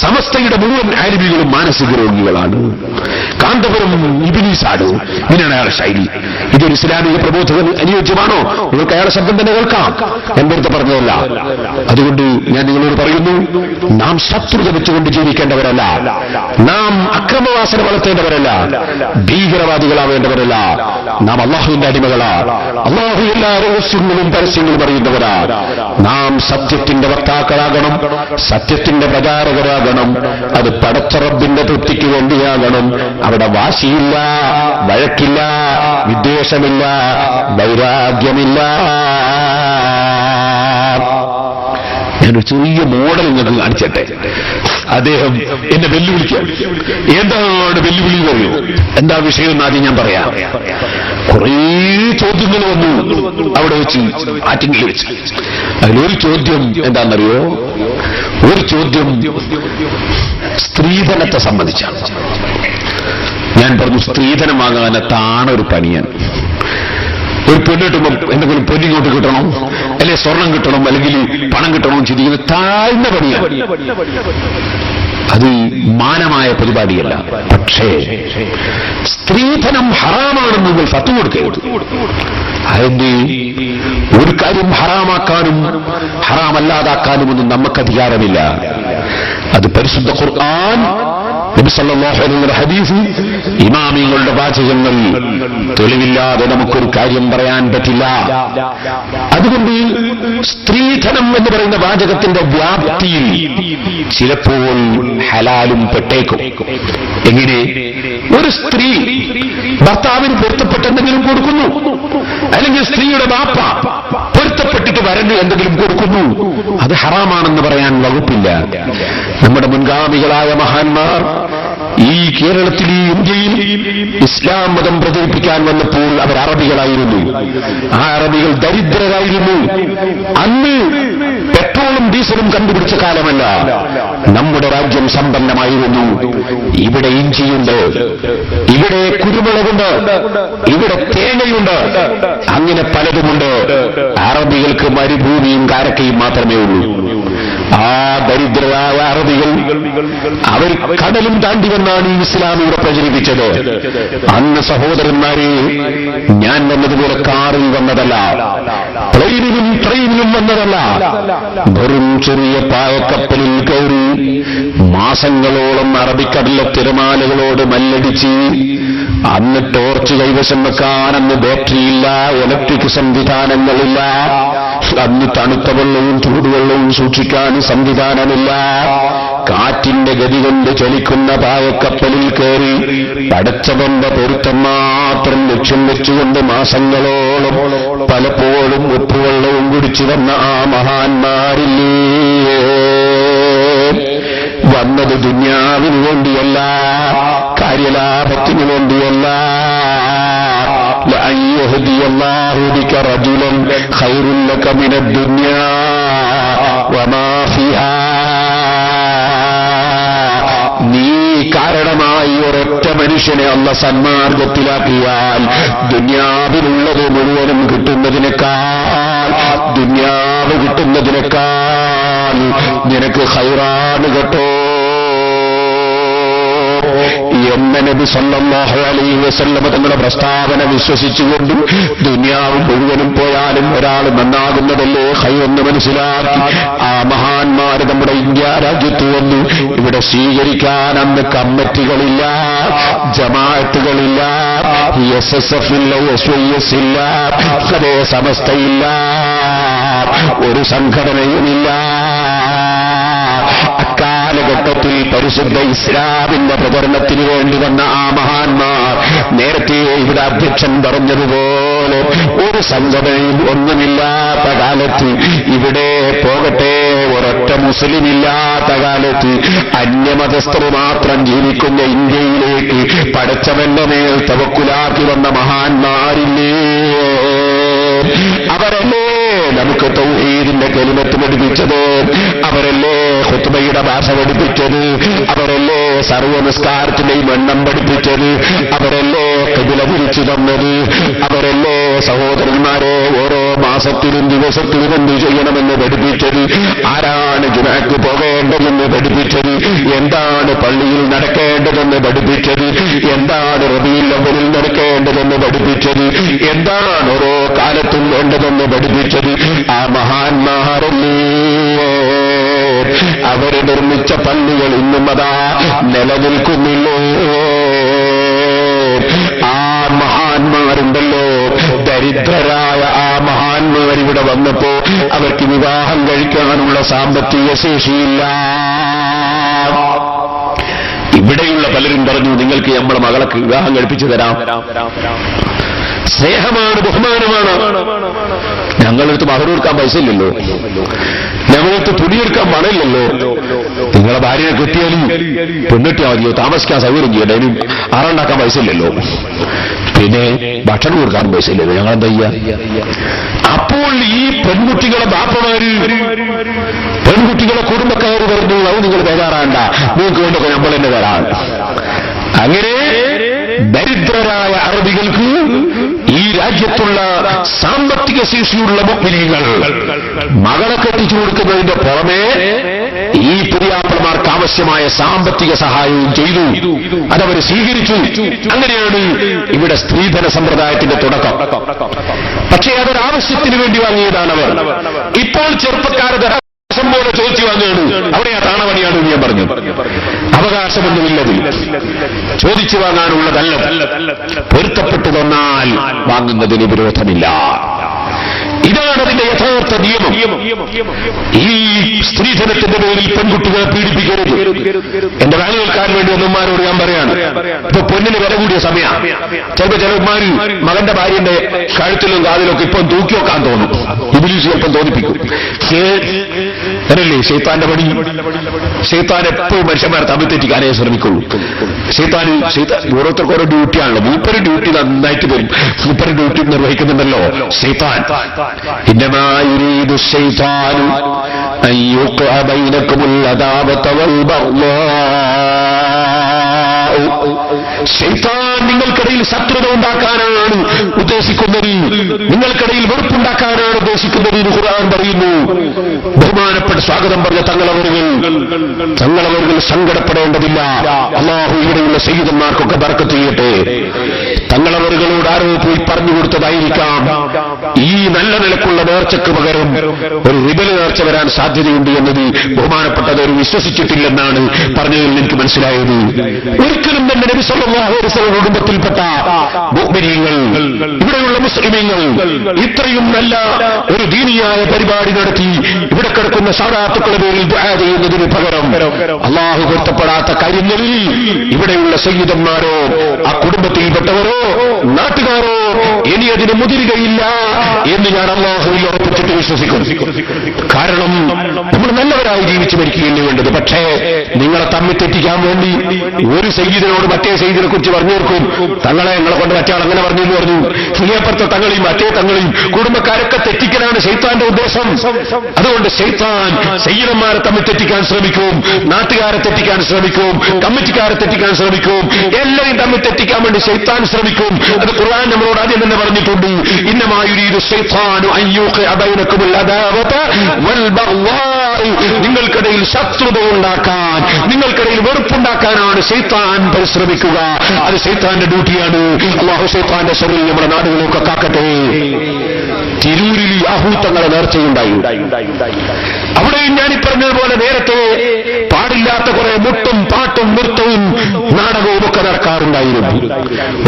സമസ്തയുടെ മുഴുവൻ ആലിമികളും മാനസിക രോഗികളാണ്, കാന്തപുരം ഇബ്ലീസാണ്. ഇങ്ങനെയാണ് അയാളുടെ ശൈലി. ഇതൊരു ഇസ്ലാമിക പ്രബോധകൻ അനുയോജ്യമാണോ? നിങ്ങൾക്ക് അയാളുടെ ശബ്ദം തന്നെ കേൾക്കാം, എന്റെ അടുത്ത് പറഞ്ഞതല്ല. അതുകൊണ്ട് ഞാൻ നിങ്ങളോട് പറയുന്നു, നാം ശത്രുത വെച്ചുകൊണ്ട് ജീവിക്കേണ്ടവരല്ല, നാം അക്രമവാസന വളർത്തേണ്ടവരല്ല, ഭീകരവാദികളാവേണ്ടവരല്ല. നാം അള്ളാഹുവിന്റെ അടിമകളാ. അള്ളാഹു എല്ലാ രഹസ്യങ്ങളും പരസ്യങ്ങളും അറിയുന്നവരാ. നാം സത്യത്തിന്റെ വക്താക്കളാകണം, സത്യത്തിന്റെ പ്രചാരകരാകണം. അത് പടച്ച റബ്ബിന്റെ തൃപ്തിക്ക് വേണ്ടിയാകണം. അവിടെ വാശിയില്ല, വഴക്കില്ല, വിദ്വേഷമില്ല, വൈരാഗ്യമില്ല. ഞാനൊരു ചെറിയ മോഡൽ നിങ്ങൾക്ക് കാണിച്ചട്ടെ. അദ്ദേഹം എന്നെ വെല്ലുവിളിക്കാൻ. എന്താണ് വെല്ലുവിളി പറയൂ? എന്താ വിഷയം എന്ന് ആദ്യം ഞാൻ പറയാം. കുറേ ചോദ്യങ്ങൾ വന്നു അവിടെ വെച്ച്, ആറ്റിങ്ങിൽ വെച്ച്. അതിലൊരു ചോദ്യം എന്താണെന്നറിയോ? ഒരു ചോദ്യം സ്ത്രീധനത്തെ സംബന്ധിച്ചാണ്. ഞാൻ പറഞ്ഞു, സ്ത്രീധനമാകാനത്താണ് ഒരു പണിയാണ്. ഒരു പെണ്ണിട്ടുമ്പോൾ എന്തെങ്കിലും പൊന്നിങ്ങോട്ട് കിട്ടണം, അല്ലെ സ്വർണം കിട്ടണം, അല്ലെങ്കിൽ പണം കിട്ടണം ചിന്തിക്കുന്നത് താഴ്ന്ന പണിയാണ്. അത് മാനമായ പരിപാടിയല്ല. പക്ഷേ സ്ത്രീധനം ഹറാമാണെന്ന് നിങ്ങൾ ഫത്വ കൊടുക്കരുത്. അതിന്റെ ഒരു കാര്യം ഹറാമാക്കാനും ഹറാമല്ലാതാക്കാനുമൊന്നും നമുക്ക് അധികാരമില്ല. അത് പരിശുദ്ധ ഖുർആൻ, നബി സല്ലല്ലാഹു അലൈഹി വസല്ലം ഹദീസ്, ഇമാമിങ്ങളുടെ വാചകങ്ങൾ തെളിവില്ലാതെ നമുക്കൊരു കാര്യം പറയാൻ പറ്റില്ല. അതുകൊണ്ട് സ്ത്രീധനം എന്ന് പറയുന്ന വാചകത്തിന്റെ വ്യാപ്തിയിൽ ചിലപ്പോൾ ഹലാലും പെട്ടേക്കും. എങ്ങനെ? ഒരു സ്ത്രീ ഭർത്താവിന് പൊരുത്തപ്പെട്ട് എന്തെങ്കിലും കൊടുക്കുന്നു, അല്ലെങ്കിൽ സ്ത്രീയുടെ ബാപ്പ പൊരുത്തപ്പെട്ടിട്ട് വരണ്ട് എന്തെങ്കിലും കൊടുക്കുന്നു, അത് ഹറാമാണെന്ന് പറയാൻ വകുപ്പില്ല. നമ്മുടെ മുൻഗാമികളായ മഹാന്മാർ ഈ കേരളത്തിൽ, ഈ ഇന്ത്യയിൽ ഇസ്ലാം മതം പ്രചരിപ്പിക്കാൻ വന്നപ്പോൾ അവർ അറബികളായിരുന്നു. ആ അറബികൾ ദരിദ്രരായിരുന്നു. അന്ന് പെട്രോളും ഡീസലും കണ്ടുപിടിച്ച കാലമല്ല. നമ്മുടെ രാജ്യം സമ്പന്നമായിരുന്നു. ഇവിടെ ഇഞ്ചിയുണ്ട്, ഇവിടെ കുരുമുളകുണ്ട്, ഇവിടെ തേങ്ങയുണ്ട്, അങ്ങനെ പലതുമുണ്ട്. അറബികൾക്ക് മരുഭൂമിയും കാരക്കയും മാത്രമേ ഉള്ളൂ. ആ ദരിദ്രരായ അറബികൾ അവർ കടലും താണ്ടി വന്നാണ് ഈ ഇസ്ലാം ഇവിടെ പ്രചരിപ്പിച്ചത്. അന്ന് സഹോദരന്മാരെ, ഞാൻ വന്നതുപോലെ കാറിൽ വന്നതല്ല, പ്ലെയിനിലും ട്രെയിനിലും വന്നതല്ല. വെറും ചെറിയ പായക്കപ്പലിൽ കയറി മാസങ്ങളോളം അറബിക്കടലിലെ തിരമാലകളോട് മല്ലടിച്ച്, അന്ന് ടോർച്ച് കൈവശം വെക്കാൻ അന്ന് ബാറ്ററിയില്ല, ഇലക്ട്രിക് സംവിധാനങ്ങളില്ല, അന്ന് തണുത്ത വെള്ളവും ചൂടുവെള്ളവും സൂക്ഷിക്കാൻ സംവിധാനമില്ല. കാറ്റിന്റെ ഗതി കൊണ്ട് ചലിക്കുന്ന പായക്കപ്പലിൽ കയറി പടച്ചവന്റെ പൊരുത്തം മാത്രം ലക്ഷ്യം വെച്ചുകൊണ്ട് മാസങ്ങളോളം പലപ്പോഴും ഉപ്പുവെള്ളവും കുടിച്ചു വന്ന ആ മഹാന്മാരില്ലേ, വന്നത് ദുന്യാവിന് വേണ്ടിയല്ല, കാര്യലാഭത്തിനു വേണ്ടിയല്ല. യഹ്ദിയല്ലാഹു ബിക റജുലൻ ഖൈറുൻ ലക മിനദ് ദുനിയാ വമാ ഫിഹാ. നീ കാരണമായി ഒരൊറ്റ മനുഷ്യനെ അല്ലാഹ് സന്മാർഗത്തിലാക്കിയാൽ ദുനിയാവിലുള്ളത് മുഴുവനും കിട്ടുന്നതിനേക്കാൾ, ദുനിയാവ് കിട്ടുന്നതിനേക്കാൾ നിനക്ക് ഖൈറാണ് കേട്ടോ എന്ന നബി സല്ലല്ലാഹു അലൈഹി വസല്ലം തങ്ങളുടെ പ്രസ്താവന വിശ്വസിച്ചുകൊണ്ട് ദുനിയാവ് മുഴുവനും പോയാലും ഒരാൾ നന്നാകുന്നതല്ലേ ഖൈറെന്ന് മനസ്സിലാക്കി ആ മഹാന്മാര് നമ്മുടെ ഇന്ത്യ രാജ്യത്ത് വന്നു. ഇവിടെ സ്വീകരിക്കാൻ അന്ന് കമ്മിറ്റികളില്ല, ജമാഅത്തുകളില്ല, SSF ഇല്ല, SYS ഇല്ല, അതേ സമസ്തയില്ല, ഒരു സംഘടനയുമില്ല. അക്കാലഘട്ടത്തിൽ പരിശുദ്ധ ഇസ്ലാമിന്റെ പ്രചരണത്തിന് വേണ്ടി വന്ന ആ മഹാന്മാർ നേരത്തെ ഇവിടെ അധ്യക്ഷൻ പറഞ്ഞതുപോലെ ഒരു സംഘടനയും ഒന്നുമില്ലാത്ത കാലത്ത്, ഇവിടെ പോകട്ടെ ഒരൊറ്റ മുസ്ലിമില്ലാത്ത കാലത്ത്, അന്യമതസ്ഥർ മാത്രം ജീവിക്കുന്ന ഇന്ത്യയിലേക്ക് പടച്ചവന്റെ മേൽ തവക്കുലാക്കി വന്ന മഹാന്മാരില്ലേ, അവരല്ലേ നമുക്ക് തൗഹീദിന്റെ കലിമത്ത് പഠിപ്പിച്ചത്, അവരല്ലേ ഖുത്ബയുടെ ഭാഷ പഠിപ്പിച്ചത്, അവരല്ലേ സർവ്വനിസ്കാരത്തിന്റെയും എണ്ണം പഠിപ്പിച്ചത്, അവരല്ലേ ഖിബ്ല തിരിച്ചു തന്നത്, അവരല്ലേ സഹോദരന്മാരെ ഓരോ മാസത്തിലും ദിവസത്തിലും എന്ത് ചെയ്യണമെന്ന് പഠിപ്പിച്ചത്, ആരാണ് ജുമഅക്ക് പോകേണ്ടതെന്ന് പഠിപ്പിച്ചത്, എന്താണ് പള്ളിയിൽ നടക്കേണ്ടതെന്ന് പഠിപ്പിച്ചത്, എന്താണ് റബീഉൽ അവ്വലിൽ നടക്കേണ്ടതെന്ന് പഠിപ്പിച്ചത്, എന്താണ് ഓരോ കാലത്തും വേണ്ടതെന്ന് പഠിപ്പിച്ചത് ആ മഹാന്മാരല്ലേ. അവര് നിർമ്മിച്ച പള്ളികൾ ഇന്നും അതാ നിലനിൽക്കുന്നില്ലോ. ആ മഹാന്മാരുണ്ടല്ലോ, ദരിദ്രരായ ആ മഹാന്മാരിവിടെ വന്നപ്പോ അവർക്ക് വിവാഹം കഴിക്കാനുള്ള സാമ്പത്തിക ശേഷിയില്ല. ഇവിടെയുള്ള പലരും പറഞ്ഞു, നിങ്ങൾക്ക് നമ്മളെ മകളൊക്കെ വിവാഹം കഴിപ്പിച്ചു തരാം, സ്നേഹമാണ്, ബഹുമാനമാണ്. ഞങ്ങളടുത്ത് മഹർ കൊടുക്കാൻ പൈസ ഇല്ലല്ലോ, ഞങ്ങളടുത്ത് തുണിയെടുക്കാൻ പണമില്ലല്ലോ. നിങ്ങളെ ഭാര്യനെ കെട്ടിയാലും പെണ്ണിട്ടിയാൽ മതിയോ, താമസിക്കാൻ സൗകര്യം ചെയ്യണേനും ആറുണ്ടാക്കാൻ പൈസ ഇല്ലല്ലോ, പിന്നെ ഭക്ഷണം കൊടുക്കാനും പൈസ ഇല്ലല്ലോ, ഞങ്ങളെന്താ ചെയ്യാ? അപ്പോൾ ഈ പെൺകുട്ടികളെ ബാപ്പമാര്, പെൺകുട്ടികളെ കുടുംബക്കാർ പറഞ്ഞു, അത് നിങ്ങൾ ബേജാറാണ്ട, നിങ്ങൾക്ക് വേണ്ടൊക്കെ നമ്മൾ തന്നെ തരാം. അങ്ങനെ ദരിദ്രരായ അറബികൾക്ക് ഈ രാജ്യത്തുള്ള സാമ്പത്തിക ശേഷിയുള്ള മുഅ്മിനീങ്ങൾ മകളെ കെട്ടിച്ചു കൊടുക്കുന്നതിന്റെ പുറമെ ഈ പുതിയാപ്പന്മാർക്ക് ആവശ്യമായ സാമ്പത്തിക സഹായവും ചെയ്തു, അതവർ സ്വീകരിച്ചു. അങ്ങനെയാണ് ഇവിടെ സ്ത്രീധന സമ്പ്രദായത്തിന്റെ തുടക്കം. പക്ഷേ അതൊരാവശ്യത്തിന് വേണ്ടി വാങ്ങിയതാണവർ. ഇപ്പോൾ ചെറുപ്പക്കാരുടെ പോലെ ചോദിച്ചു വാങ്ങുകയാണ്, അവിടെയാ താണവണിയാണ് ഞാൻ പറഞ്ഞു. അവകാശമൊന്നുമില്ലതിൽ, ചോദിച്ചു വാങ്ങാനുള്ളതല്ല, പൊരുത്തപ്പെട്ടു തന്നാൽ വാങ്ങുന്നതിന് വിരോധമില്ല. ഇതാണ് അതിന്റെ യഥാർത്ഥ നിയമം. ഈ സ്ത്രീധനത്തിന്റെ പേരിൽ പെൺകുട്ടികളെ പീഡിപ്പിക്കരുത്. എന്റെ വേല കേൾക്കാൻ വേണ്ടി ഒന്നുമാരോട് ഞാൻ പറയാണ്, ഇപ്പൊ പൊന്നിന് വില കൂടിയ സമയം. ചിലപ്പോ ചിലന്മാര് മകന്റെ ഭാര്യന്റെ കഴുത്തിലും കാതിലൊക്കെ ഇപ്പം തൂക്കി വെക്കാൻ തോന്നും, ഇബ്ലീസ് ചിലപ്പം തോന്നിപ്പിക്കും. അതല്ലേ ശൈത്താന്റെ പണി. ശൈത്താൻ എപ്പോഴും മനുഷ്യന്മാരെ തമ്മിൽ തെറ്റിക്കാനേ ശ്രമിക്കുള്ളൂ. ശൈത്താൻ ഓരോരുത്തർക്കും ഓരോ ഡ്യൂട്ടിയാണല്ലോ. മൂപ്പര് ഡ്യൂട്ടി നന്നായിട്ട് വരും, മൂപ്പര് ഡ്യൂട്ടി നിർവഹിക്കുന്നുണ്ടല്ലോ ശൈത്താൻ. إنما يريد الشيطان أن يوقع بينكم العداوة والبغضاء. ശൈത്താൻ നിങ്ങൾക്കിടയിൽ ശത്രുത ഉണ്ടാക്കാനാണ് ഉദ്ദേശിക്കുന്നത്, നിങ്ങൾക്കിടയിൽ വെറുപ്പുണ്ടാക്കാനാണ് ഉദ്ദേശിക്കുന്നത് എന്ന് ഖുർആൻ പറയുന്നു. ബഹുമാനപ്പെട്ട സ്വാഗതം പറഞ്ഞ തങ്ങളവരുകൾ സങ്കടപ്പെടേണ്ടതില്ല. അല്ലാഹു ഇവിടെയുള്ള സയ്യിദന്മാർക്കൊക്കെ ബർക്കത്ത് ചെയ്യട്ടെ. തങ്ങളവരുകളോട് ആരോ പോയി പറഞ്ഞു കൊടുത്തതായിരിക്കാം ഈ നല്ല നിലക്കുള്ള നേർച്ചയ്ക്ക് പകരം ഒരു റിബൽ നേർച്ച വരാൻ സാധ്യതയുണ്ട് എന്നത് ബഹുമാനപ്പെട്ടവർ വിശ്വസിച്ചിട്ടില്ലെന്നാണ് പറഞ്ഞതിൽ എനിക്ക് മനസ്സിലായത്. ഒരിക്കലും തന്നെ നബി സല്ലല്ലാഹു അലൈഹി വസല്ലം കുടുംബത്തിൽപ്പെട്ട മുഅ്മിനീങ്ങൾ, ഇവിടെയുള്ള മുസ്ലിമീങ്ങൾ ഇത്രയും നല്ല ഒരു ദീനിയായ പരിപാടി നടത്തി ഇവിടെ കിടക്കുന്ന സാദാത്തുക്കളുടെ പേരിൽ ദുആ ചെയ്യുന്നതിന് പകരം അല്ലാഹു പൊരുത്തപ്പെടാത്ത കാര്യങ്ങളിൽ ഇവിടെയുള്ള സയ്യിദന്മാരോ ആ കുടുംബത്തിൽപ്പെട്ടവരോ നാട്ടുകാരോ ഇനി അതിന് മുതിരുകയില്ല എന്ന് ഞാൻ അല്ലാഹുവിൽ ഉറപ്പിച്ചിട്ട് വിശ്വസിക്കും. കാരണം നമ്മൾ നല്ലവരായി ജീവിച്ചു മരിക്കുകയല്ലേ വേണ്ടത്. പക്ഷേ നിങ്ങളെ തമ്മിൽ തെറ്റിക്കാൻ വേണ്ടി ഒരു സയ്യിദിനോട് മറ്റേ സയ്യിദിനെ കുറിച്ച് പറഞ്ഞു തീർക്കും. തങ്ങളെ നിങ്ങളെ കൊണ്ട് മറ്റാൾ അങ്ങനെ പറഞ്ഞു എന്ന് പറഞ്ഞു. ഇനിയപ്പുറത്തെ തങ്ങളെയും മറ്റേ തങ്ങളെയും കുടുംബക്കാരൊക്കെ തെറ്റിക്കലാണ് ശൈത്താന്റെ ഉദ്ദേശം. അതുകൊണ്ട് ശൈത്താൻ സയ്യിദന്മാരെ തമ്മിൽ തെറ്റിക്കാൻ ശ്രമിക്കും, നാട്ടുകാരെ തെറ്റിക്കാൻ ശ്രമിക്കും, കമ്മിറ്റിക്കാരെ തെറ്റിക്കാൻ ശ്രമിക്കും, എല്ലാവരും തമ്മിൽ തെറ്റിക്കാൻ വേണ്ടി ശൈത്താൻ ശ്രമിക്കും. അത് ഖുർആൻ നമ്മളോട് ആദ്യം തന്നെ പറഞ്ഞിട്ടുണ്ട്. ഇന്നമാ യുരീദു ശൈത്താനു അൻ യൂഖിഅ ബൈനകുമുൽ അദാവത വൽ ബഗ്ളാഇ, നിങ്ങൾക്കിടയിൽ ശത്രുത ഉണ്ടാക്കാൻ, നിങ്ങൾക്കിടയിൽ വെറുപ്പുണ്ടാക്കാനാണ് ശൈത്താൻ പരിശ്രമിക്കുക. അത് ശൈത്താന്റെ ഡ്യൂട്ടിയാണ്. അല്ലാഹു ശൈത്താന്റെ ശർറിൽ നമ്മുടെ നാടുകളൊക്കെ കാക്കട്ടെ. തിരൂരിൽ യാഹൂത്തങ്ങളെ നേർച്ചയുണ്ടായി. അവിടെയും ഞാനീ പറഞ്ഞതുപോലെ നേരത്തെ പാടില്ലാത്ത കുറെ മുട്ടും പാട്ടും നൃത്തവും നാടകവും ഒക്കെ നടക്കാറുണ്ടായിരുന്നു.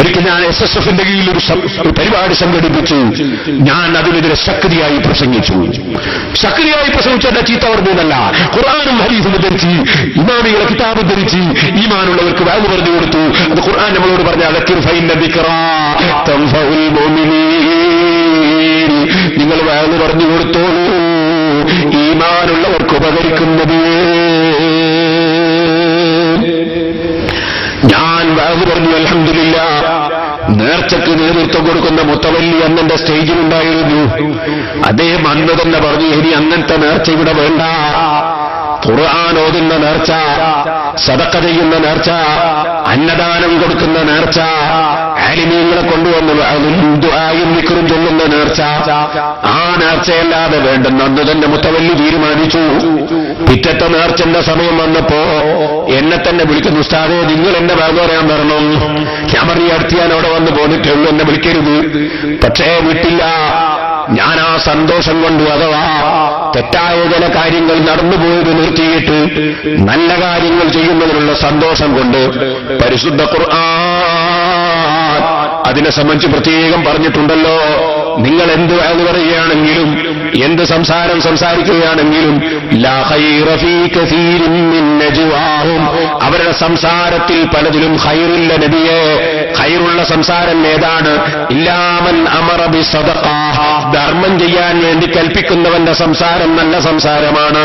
ഒരിക്കൽ ഞാൻ SSFന്റെ കീഴിൽ ഒരു പരിപാടി സംഘടിപ്പിച്ചു. ഞാൻ അതിനെതിരെ ശക്തിയായി പ്രസംഗിച്ചു. ശക്തിയായി പ്രസംഗിച്ചെന്റെ ചീത്ത പറഞ്ഞതല്ല, ഖുർആനും ഹദീസും ധരിച്ച് ഇമാമികളെ കിതാബ് ധരിച്ച് ഈമാനുള്ളവർക്ക് വാല് പറഞ്ഞു കൊടുത്തു. അത് ഖുർആൻ നമ്മളോട് പറഞ്ഞ നിങ്ങൾ വാല് പറഞ്ഞു കൊടുത്തോളൂ, ഈമാനുള്ളവർക്ക് ഉപകരിക്കുന്നത്. ഞാൻ വാല് പറഞ്ഞു. അൽഹംദുലില്ലാഹ്, നേർച്ചയ്ക്ക് നേതൃത്വം കൊടുക്കുന്ന മുത്തവല്ലി അന്നെന്റെ സ്റ്റേജിലുണ്ടായിരുന്നു. അദ്ദേഹം അന്ന് തന്നെ പറഞ്ഞു, ഇനി അങ്ങനത്തെ നേർച്ച ഇവിടെ വേണ്ട. ഖുർആൻ ഓതുന്ന നേർച്ച, സദഖ ചെയ്യുന്ന നേർച്ച, അന്നദാനം കൊടുക്കുന്ന നേർച്ച, ആലിമീങ്ങളെ കൊണ്ടുവന്ന് ദുആയും ദിക്റും ചൊല്ലുന്ന നേർച്ച, ആ നേർച്ചയല്ലാതെ വേണ്ടെന്ന് അന്ന് തന്നെ മുത്തവല്ലി തീരുമാനിച്ചു. പിറ്റത്തെ നേർച്ചന്റെ സമയം വന്നപ്പോ എന്നെ തന്നെ വിളിക്കുന്നു, ഉസ്താദേ നിങ്ങൾ എന്നെ ബാഗ് പറയാൻ വരണം. ഞാൻ പറഞ്ഞു, അടുത്ത് ഞാൻ അവിടെ വന്ന് പോന്നിട്ടേ ഉള്ളൂ, എന്നെ വിളിക്കരുത്. പക്ഷേ വിട്ടില്ല. ഞാൻ ആ സന്തോഷം കൊണ്ട്, അഥവാ തെറ്റായ ചില കാര്യങ്ങൾ നടന്നുപോയത് നിർത്തിയിട്ട് നല്ല കാര്യങ്ങൾ ചെയ്യുന്നതിനുള്ള സന്തോഷം കൊണ്ട് പരിശുദ്ധ ഖുർആൻ അതിനെ സംബന്ധിച്ച് പ്രത്യേകം പറഞ്ഞിട്ടുണ്ടല്ലോ. നിങ്ങൾ എന്ത് എന്ന് പറയുകയാണെങ്കിലും, എന്ത് സംസാരം സംസാരിക്കുകയാണെങ്കിലും, ലാ ഖൈറ ഫീ കസീരിൻ മിൻ നജ്വാഹും, അവരുടെ സംസാരത്തിൽ പലതിലും ഖൈറില്ല നബിയേ. ഖൈറുള്ള സംസാരം ഏതാണ്? ഇല്ലാ മൻ അമറ ബിസദഖ, ധർമ്മം ചെയ്യാൻ വേണ്ടി കൽപ്പിക്കുന്നവന്റെ സംസാരം നല്ല സംസാരമാണ്.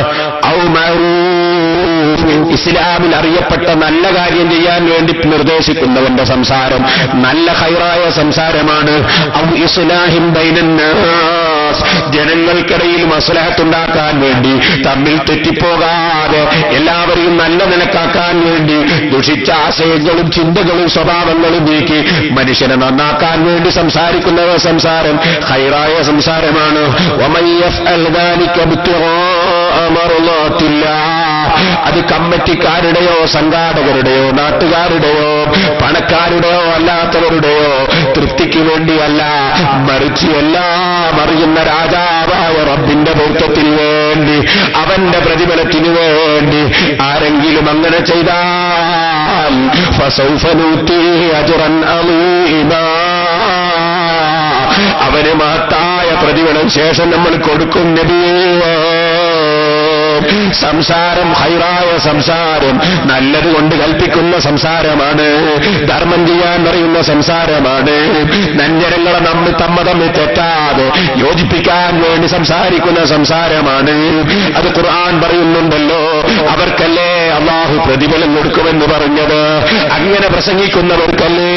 ഔ മഅറൂഫ്, ഇസ്ലാമിൽ അറിയപ്പെട്ട നല്ല കാര്യം ചെയ്യാൻ വേണ്ടി നിർദ്ദേശിക്കുന്നവന്റെ സംസാരം നല്ല ഖൈറായ സംസാരമാണ്. ഔ ഇസ്ലാഹിൻ ബൈനന്നാസ്, ജനങ്ങൾക്കിടയിൽ മസ്ലഹത്തുണ്ടാക്കാൻ വേണ്ടി, തമ്മിൽ തെറ്റിപ്പോകാതെ എല്ലാവരെയും നല്ല നിലക്കാക്കാൻ വേണ്ടി ദുഷിച്ച ആശയങ്ങളും ചിന്തകളും സ്വഭാവങ്ങളും നീക്കി മനുഷ്യനെ നന്നാക്കാൻ വേണ്ടി സംസാരിക്കുന്ന സംസാരം ഖൈറായ സംസാരമാണ്. വമൻ യഫ്അൽ ദാലിക ഇബ്തിഗാഅ മർളാത്തില്ലാഹ്, അത് കമ്മിറ്റിക്കാരുടെയോ സംഘാടകരുടെയോ നാട്ടുകാരുടെയോ പണക്കാരുടെയോ അല്ലാത്തവരുടെയോ തൃപ്തിക്ക് വേണ്ടിയല്ല, മറിച്ച് എല്ലാം അറിയുന്ന രാജാവായ റബ്ബിന്റെ പൊരുത്തത്തിന് വേണ്ടി, അവന്റെ പ്രതിഫലത്തിനു വേണ്ടി ആരെങ്കിലും അങ്ങനെ ചെയ്താൽ ഫസൗഫ നൂതീഹി അജ്റൻ അളീമാ, അവന് മഹത്തായ പ്രതിഫലം ശേഷം നമ്മൾ കൊടുക്കും നബിയേ. സംസാരം ഖൈറായ സംസാരം, നല്ലതുകൊണ്ട് കൽപ്പിക്കുന്ന സംസാരമാണ്, ധർമ്മം ചെയ്യാൻ പറയുന്ന സംസാരമാണ്, നന്ജനങ്ങളെ തമ്മിൽ തെറ്റാതെ യോജിപ്പിക്കാൻ വേണ്ടി സംസാരിക്കുന്ന സംസാരമാണ്. അത് ഖുർആൻ പറയുന്നുണ്ടല്ലോ, അവർക്കല്ലേ അല്ലാഹു പ്രതിഫലം കൊടുക്കുമെന്ന് പറഞ്ഞത്. അങ്ങനെ പ്രസംഗിക്കുന്നവർക്കല്ലേ,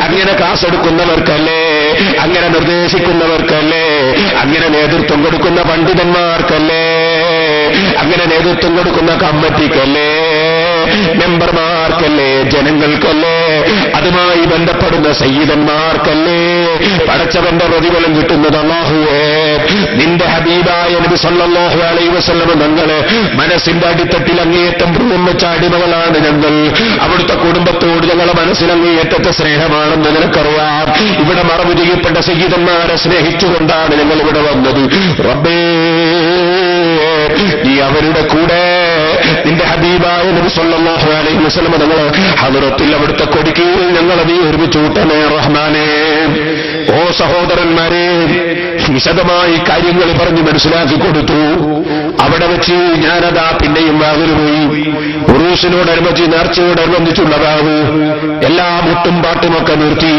അങ്ങനെ ക്ലാസ് എടുക്കുന്നവർക്കല്ലേ, അങ്ങനെ നിർദ്ദേശിക്കുന്നവർക്കല്ലേ, അങ്ങനെ നേതൃത്വം കൊടുക്കുന്ന പണ്ഡിതന്മാർക്കല്ലേ, അങ്ങനെ നേതൃത്വം കൊടുക്കുന്ന കമ്മിറ്റിക്കല്ലേ, മെമ്പർമാർക്കല്ലേ, ജനങ്ങൾക്കല്ലേ, അതുമായി ബന്ധപ്പെടുന്ന സയ്യിദന്മാർക്കല്ലേ പടച്ചവന്റെ പ്രതിഫലം കിട്ടുന്നത്. അല്ലാഹുവേ, നിന്റെ ഹബീബായ നബി സല്ലല്ലാഹു അലൈഹി വസല്ലം തങ്ങളെ മനസ്സിന്റെ അടിത്തട്ടിൽ അങ്ങേയറ്റം പ്രിയം വെച്ച അടിമകളാണ് ഞങ്ങൾ. അവിടുത്തെ കുടുംബത്തോട് ഞങ്ങളെ മനസ്സിൽ അങ്ങേയറ്റത്തെ സ്നേഹമാണെന്ന് നിനക്കറിയാം. ഇവിടെ മറവ് ചെയ്യപ്പെട്ട സയ്യിദന്മാരെ സ്നേഹിച്ചുകൊണ്ടാണ് ഞങ്ങൾ ഇവിടെ വന്നത്. റബ്ബേ, നീ അവരുടെ കൂടെ നിന്റെ ഹബീബായ നബി സല്ലല്ലാഹു അലൈഹി വസല്ലം തങ്ങൾ ഹദ്റത്തിൽ അവിടുത്തെ കൊടിക്കീഴിൽ ഞങ്ങളെ നീ ഒരുമിച്ച് കൂട്ടണേ റഹ്മാനേ. ഓ സഹോദരന്മാരെ, വിശദമായി കാര്യങ്ങൾ പറഞ്ഞ് മനസ്സിലാക്കി കൊടുത്തു. അവിടെ വെച്ച് ഞാനതാ പിന്നെയും വാതിൽ പോയി. ഉറൂസിനോടനുബന്ധിച്ച് നേർച്ചയോടനുബന്ധിച്ചുള്ളതാവ് എല്ലാ മുട്ടും പാട്ടുമൊക്കെ നിർത്തി.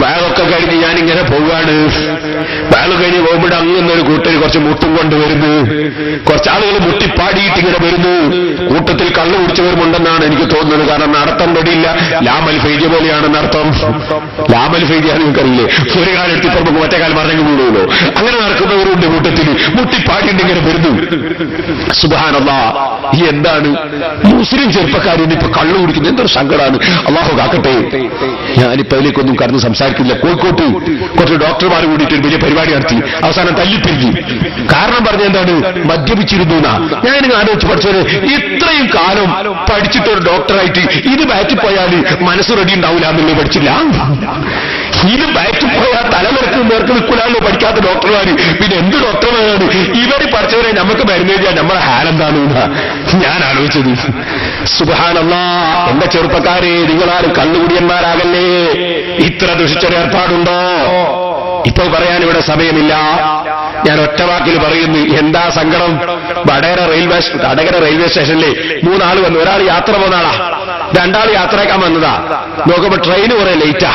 വാഴൊക്കെ കഴിഞ്ഞ് ഞാനിങ്ങനെ പോവുകയാണ്. വാഴ് കഴിഞ്ഞ് പോകുമ്പോൾ അങ്ങനൊരു കൂട്ടര് കുറച്ച് മുട്ടും കൊണ്ടുവരുന്നു. കുറച്ചാളുകൾ മുട്ടിപ്പാടിയിട്ട് ഇങ്ങനെ വരുന്നു. കൂട്ടത്തിൽ കള്ളു കുടിച്ചവരുമുണ്ടെന്നാണ് എനിക്ക് തോന്നുന്നത്. കാരണം നടത്തം തൊടിയില്ല. ലാമൽ ഫൈജ് പോലെയാണെന്ന് അർത്ഥം. ലാമൽ ഫൈജിയാണ് നിങ്ങൾക്കറിയില്ലേ? ഒരു കാലത്ത് ഇപ്പൊ മറ്റേ കാലം മറഞ്ഞു വീഴുമല്ലോ. അങ്ങനെ നടക്കുന്നവരുണ്ട് കൂട്ടത്തിൽ. മുട്ടിപ്പാടിയിട്ട് ഇങ്ങനെ വരുന്നു. സുബ്ഹാനല്ലാഹ്, ഈ എന്താണ് മുസ്ലിം ചെറുപ്പക്കാരും ഇപ്പൊ കള്ളു കുടിക്കുന്നത്? എന്തൊരു സങ്കടമാണ്. അള്ളാഹു കാക്കട്ടെ. ഞാനിപ്പോ അതിലേക്കൊന്നും കടന്ന് സംസാരിക്കില്ല. കോഴിക്കോട്ട് കുറച്ച് ഡോക്ടർമാർ കൂടിയിട്ട് വലിയ പരിപാടി നടത്തി. അവസാനം തല്ലിപ്പിരിഞ്ഞു. കാരണം പറഞ്ഞ എന്താണ്? മദ്യപിച്ചിരുന്നു എന്നാ. ഞാനിങ്ങനെ ആലോചിച്ച് പഠിച്ചവര് ഇത്രയും കാലം പഠിച്ചിട്ടൊരു ഡോക്ടറായിട്ട് ഇത് ബാറ്റിപ്പോയാൽ മനസ്സ് റെഡി ഉണ്ടാവില്ല എന്നുള്ളത് പഠിച്ചില്ല. ഇത് ബാറ്റിപ്പോയാൽ തലമുറക്ക് നേർക്ക് നിൽക്കൂലല്ലോ പഠിക്കാത്ത ഡോക്ടർമാര്. പിന്നെ എന്ത് ഡോക്ടർമാരാണ് ഇവര് പഠിച്ചവരെ നമുക്ക് മരുന്ന് കഴിഞ്ഞാൽ നമ്മുടെ ഹാലെന്താണ് ഞാൻ ആലോചിച്ചത്. സുബ്ഹാനല്ലാഹ്, എന്റെ ചെറുപ്പക്കാരെ, നിങ്ങളാരും കള്ളുകുടിയന്മാരാകല്ലേ. ഇത്ര ദുഷിച്ചൊരു ഏർപ്പാടുണ്ടോ? ഇപ്പൊ പറയാൻ ഇവിടെ സമയമില്ല. ഞാൻ ഒറ്റ വാക്കിൽ പറയുന്നു. എന്താ സങ്കടം? വടകര റെയിൽവേ സ്റ്റേഷനിലെ 3 ആള് വന്നു. ഒരാൾ യാത്ര പോകുന്നാളാ, 2 ആൾ യാത്രയാക്കാൻ വന്നതാ. നോക്കുമ്പോ ട്രെയിന് കുറെ ലേറ്റ്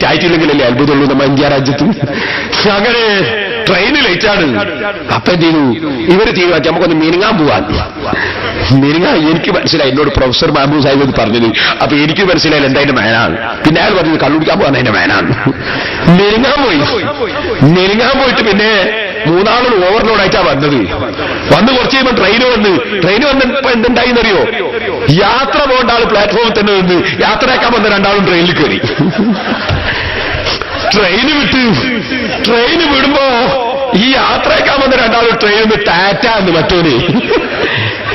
ആയിട്ടില്ലെങ്കിലല്ലേ അത്ഭുതമുള്ളൂ നമ്മ ഇന്ത്യ രാജ്യത്ത്. അങ്ങനെ ട്രെയിന് ലേറ്റാണ്. അപ്പൊ എന്ത് ചെയ്തു? ഇവര് തീരുമാനിച്ചു നമുക്കൊന്ന് മിനിങ്ങാൻ പോവാൻ. മിനിങ്ങാൻ എനിക്ക് മനസ്സിലായി. എന്നോട് പ്രൊഫസർ മാമു സാഹിബ് പറഞ്ഞത്. അപ്പൊ എനിക്ക് മനസ്സിലായി എന്താ അതിന്റെ മേനാണ്. പിന്നെ അയാൾ പറഞ്ഞത് കള്ളുടിക്കാൻ പോകാൻ അതിന്റെ മേനാണ്. മിനിങ്ങാൻ പോയിട്ട് പിന്നെ 3 ആളുകൾ ഓവർലോഡായിട്ടാ വന്നത്. വന്ന് കുറച്ച് കഴിയുമ്പോൾ ട്രെയിന് വന്നപ്പോ എന്തുണ്ടായിന്നറിയോ? യാത്ര പോകേണ്ട ആള് പ്ലാറ്റ്ഫോമിൽ തന്നെ നിന്ന് യാത്രയാക്കാൻ വന്ന 2 ആളും ട്രെയിനിൽ കയറി. ട്രെയിന് വിടുമ്പോ ഈ യാത്രയാക്കാൻ വന്ന 2 ആളും ട്രെയിനിൽ ടാറ്റ എന്ന് മറ്റോന്.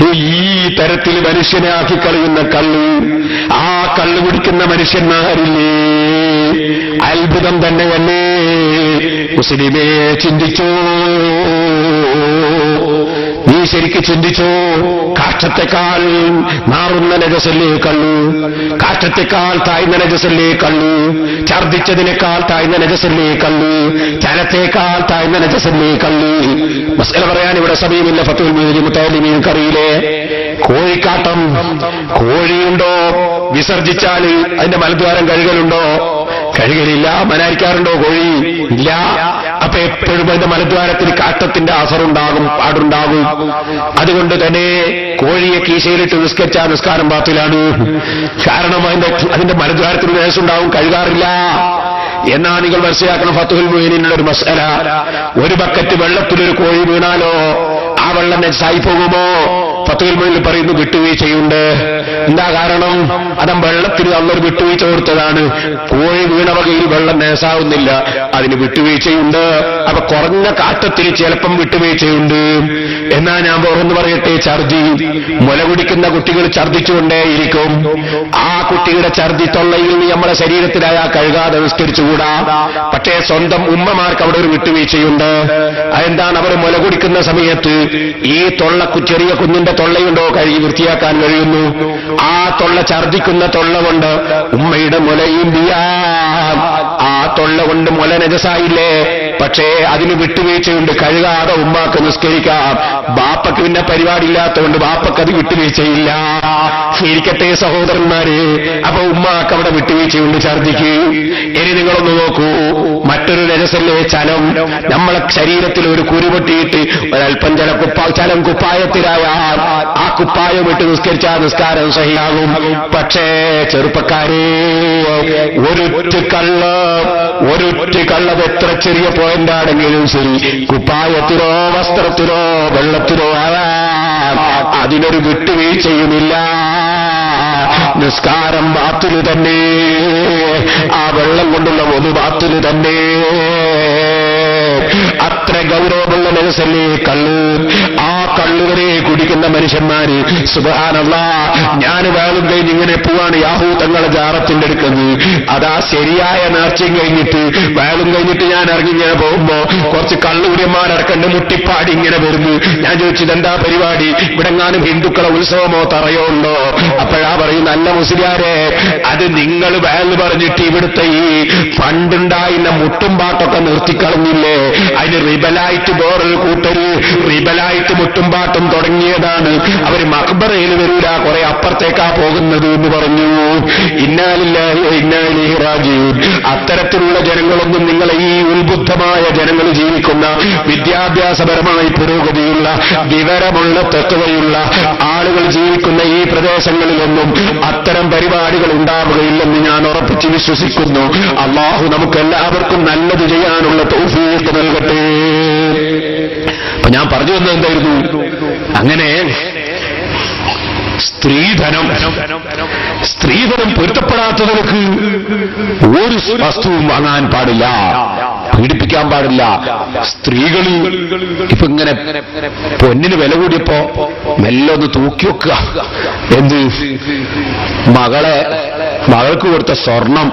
ഈ തരത്തിൽ മനുഷ്യനെ ആക്കിക്കളയുന്ന കള്ള്, ആ കള്ള് കുടിക്കുന്ന മനുഷ്യന്മാരില്ലേ, അത്ഭുതം തന്നെയല്ലേ. മുസ്ലിമേ, ചിന്തിച്ചോ, നീ ശരിക്ക് ചിന്തിച്ചോ. കാഷ്ടത്തെക്കാൾ നാറുന്ന നജസല്ലേ കള്ളു, കാഷ്ടത്തെക്കാൾ താഴ്ന്ന നജസല്ലേ കള്ളു, ഛർദിച്ചതിനേക്കാൾ താഴ്ന്ന നജസല്ലേ കള്ളു, ചരത്തേക്കാൾ താഴ്ന്ന നജസല്ലേ കള്ളു. മസല പറയാൻ ഇവിടെ സമയമില്ല. ഫത്തുൽ മുതലിമീൻക്കറിയില്ലേ? കോഴിക്കാട്ടം, കോഴിയുണ്ടോ? വിസർജിച്ചാൽ അതിന്റെ മലദ്വാരം കഴുകലുണ്ടോ? കഴുകലില്ല. മനാരിക്കാറുണ്ടോ കോഴി? ഇല്ല. അപ്പൊ എപ്പോഴും അതിന്റെ മലദ്വാരത്തിൽ കാട്ടത്തിന്റെ അസറുണ്ടാകും, പാടുണ്ടാകും. അതുകൊണ്ട് തന്നെ കോഴിയെ കീശയിലിട്ട് നിസ്കരിച്ചാൽ നിസ്കാരം ബാത്തിലാണ്. കാരണം അതിന്റെ മലദ്വാരത്തിൽ വേസുണ്ടാവും, കഴുകാറില്ല. എന്നാ നിങ്ങൾ മനസ്സിലാക്കണം. ഫത്തുൽ മുഈനിനുള്ള ഒരു മസ്അല. ഒരു ബക്കറ്റ് വെള്ളത്തിലൊരു കോഴി വീണാലോ ആ വെള്ളം നെസായി പോകുമോ? ഫത്തുൽ മുഈനിൽ പറയുന്നു വിട്ടുവീഴ്ചയുണ്ട്. എന്താ കാരണം? അതം വെള്ളത്തിന് അള്ളൊരു വിട്ടുവീഴ്ച കൊടുത്തതാണ്. കോഴി വീണ വകയിൽ വെള്ളം നേസാവുന്നില്ല, അതിന് വിട്ടുവീഴ്ചയുണ്ട്. അപ്പൊ കുറഞ്ഞ കാട്ടത്തിൽ ചിലപ്പം വിട്ടുവീഴ്ചയുണ്ട്. എന്നാ ഞാൻ ഓർന്ന് പറയട്ടെ, ഛർദി, മുല കുടിക്കുന്ന കുട്ടികൾ ഛർദിച്ചുകൊണ്ടേയിരിക്കും. ആ കുട്ടിയുടെ ഛർദി തൊള്ളയിൽ നിന്ന് നമ്മുടെ ശരീരത്തിലായ കഴുകാതെ നിസ്കരിച്ചുകൂടാ. പക്ഷേ സ്വന്തം ഉമ്മമാർക്ക് അവിടെ ഒരു വിട്ടുവീഴ്ചയുണ്ട്. അതെന്താണ്? അവർ മുല കുടിക്കുന്ന സമയത്ത് ഈ ചെറിയ കുഞ്ഞിന്റെ തൊള്ളയുണ്ടോ കഴുകി വൃത്തിയാക്കാൻ കഴിയുന്നു. ആ തൊള്ള ഛർദിക്കുന്ന തൊള്ള കൊണ്ട് ഉമ്മയുടെ മുലയും ചെയ്യാം. ആ തൊള്ള കൊണ്ട് മുല നജസായില്ലേ? പക്ഷേ അതിന് വിട്ടുവീഴ്ചയുണ്ട്. കഴുകാതെ ഉമ്മാക്ക് നിസ്കരിക്കാം. ബാപ്പക്ക് പിന്നെ പരിപാടിയില്ലാത്തതുകൊണ്ട് ബാപ്പക്ക് അത് വിട്ടുവീഴ്ചയില്ല. ഇരിക്കട്ടെ സഹോദരന്മാരെ, അപ്പൊ ഉമ്മാക്ക് അവിടെ വിട്ടുവീഴ്ചയുണ്ട് ഛർദിക്ക്. ഇനി നിങ്ങളൊന്ന് നോക്കൂ, മറ്റൊരു നജസല്ലേ ചലം. നമ്മളെ ശരീരത്തിൽ ഒരു കുരുപൊട്ടിയിട്ട് ഒരൽപ്പം ചലം കുപ്പായത്തിലായാൽ ആ കുപ്പായം വിട്ട് നിസ്കരിച്ചാൽ നിസ്കാരം സഹിയാകും. പക്ഷേ ചെറുപ്പക്കാരെ, ഒരൊറ്റ കള്ളം എത്ര ചെറിയ പോയിന്റാണെങ്കിലും ശരി, കുപ്പായത്തിലോ വസ്ത്രത്തിലോ വെള്ളത്തിലോ ആയാൽ അതിനൊരു വിട്ടുവീഴ്ചയുമില്ല. നിസ്കാരം ബാത്തില് തന്നെ, ആ വെള്ളം കൊണ്ടുള്ള ഒരു ബാത്തില് തന്നെ. അത്ര ഗൗരവമുള്ള മനസ്സല്ലേ കള്ള്. ആ കള്ളുവരെ കുടിക്കുന്ന മനുഷ്യന്മാര്. സുബ്ഹാനല്ലാഹ്, ഞാൻ വേളും കഴിഞ്ഞ് ഇങ്ങനെ പോവാണ് യാഹൂ തങ്ങളെ ജാറത്തിന്റെ അടുക്കുന്നത്. അതാ ശരിയായ നേർച്ചയും കഴിഞ്ഞിട്ട് വേളും കഴിഞ്ഞിട്ട് ഞാൻ ഇറങ്ങി ഇങ്ങനെ പോകുമ്പോ കുറച്ച് കള്ളുകുടിയന്മാരടക്കന്റെ മുട്ടിപ്പാടി ഇങ്ങനെ വരുന്നു. ഞാൻ ചോദിച്ചത് എന്താ പരിപാടി, ഇവിടെ എങ്ങാനും ഹിന്ദുക്കളെ ഉത്സവമോ തറയോ ഉണ്ടോ? അപ്പോഴാ പറയും, നല്ല മുസ്ലിയാരെ, അത് നിങ്ങൾ വേള് പറഞ്ഞിട്ട് ഇവിടുത്തെ ഈ പണ്ടുണ്ടായിരുന്ന മുട്ടുംപാട്ടൊക്കെ നിർത്തിക്കളഞ്ഞില്ലേ, അതിന് റിബലായിട്ട് വേറൊരു കൂട്ടര് റിബലായിട്ട് മുട്ടുംപാട്ടും തുടങ്ങിയതാണ്. അവര് മഖ്ബറയിൽ വരൂല, കുറെ അപ്പുറത്തേക്കാ പോകുന്നത് എന്ന് പറഞ്ഞു. ഇന്നാ ലില്ലാഹി വ ഇന്നാ ഇലൈഹി റാജിഊൻ. അത്തരത്തിലുള്ള ജനങ്ങളൊന്നും നിങ്ങളെ ഈ ഉത്ബുദ്ധമായ ജനങ്ങൾ ജീവിക്കുന്ന വിദ്യാഭ്യാസപരമായി പുരോഗതിയുള്ള വിവരമുള്ള തത്വയുള്ള ആളുകൾ ജീവിക്കുന്ന ഈ പ്രദേശങ്ങളിലൊന്നും അത്തരം പരിപാടികൾ ഉണ്ടാവുകയില്ലെന്ന് ഞാൻ ഉറപ്പിച്ച് വിശ്വസിക്കുന്നു. അല്ലാഹു നമുക്കെല്ലാവർക്കും നല്ലത് ചെയ്യാനുള്ള തൗഫീഖ് നൽകട്ടെ. അപ്പൊ ഞാൻ പറഞ്ഞു വന്നത് എന്തായിരുന്നു, അങ്ങനെ സ്ത്രീധനം പൊരുത്തപ്പെടാത്തവർക്ക് ഒരു വസ്തുവും വാങ്ങാൻ പാടില്ല, പീഡിപ്പിക്കാൻ പാടില്ല. സ്ത്രീകൾ ഇപ്പൊ ഇങ്ങനെ പൊന്നിന് വില കൂടിയപ്പോ മെല്ലെ ഒന്ന് തൂക്കി വെക്കുക. എന്ത്, മകൾക്ക് കൊടുത്ത സ്വർണം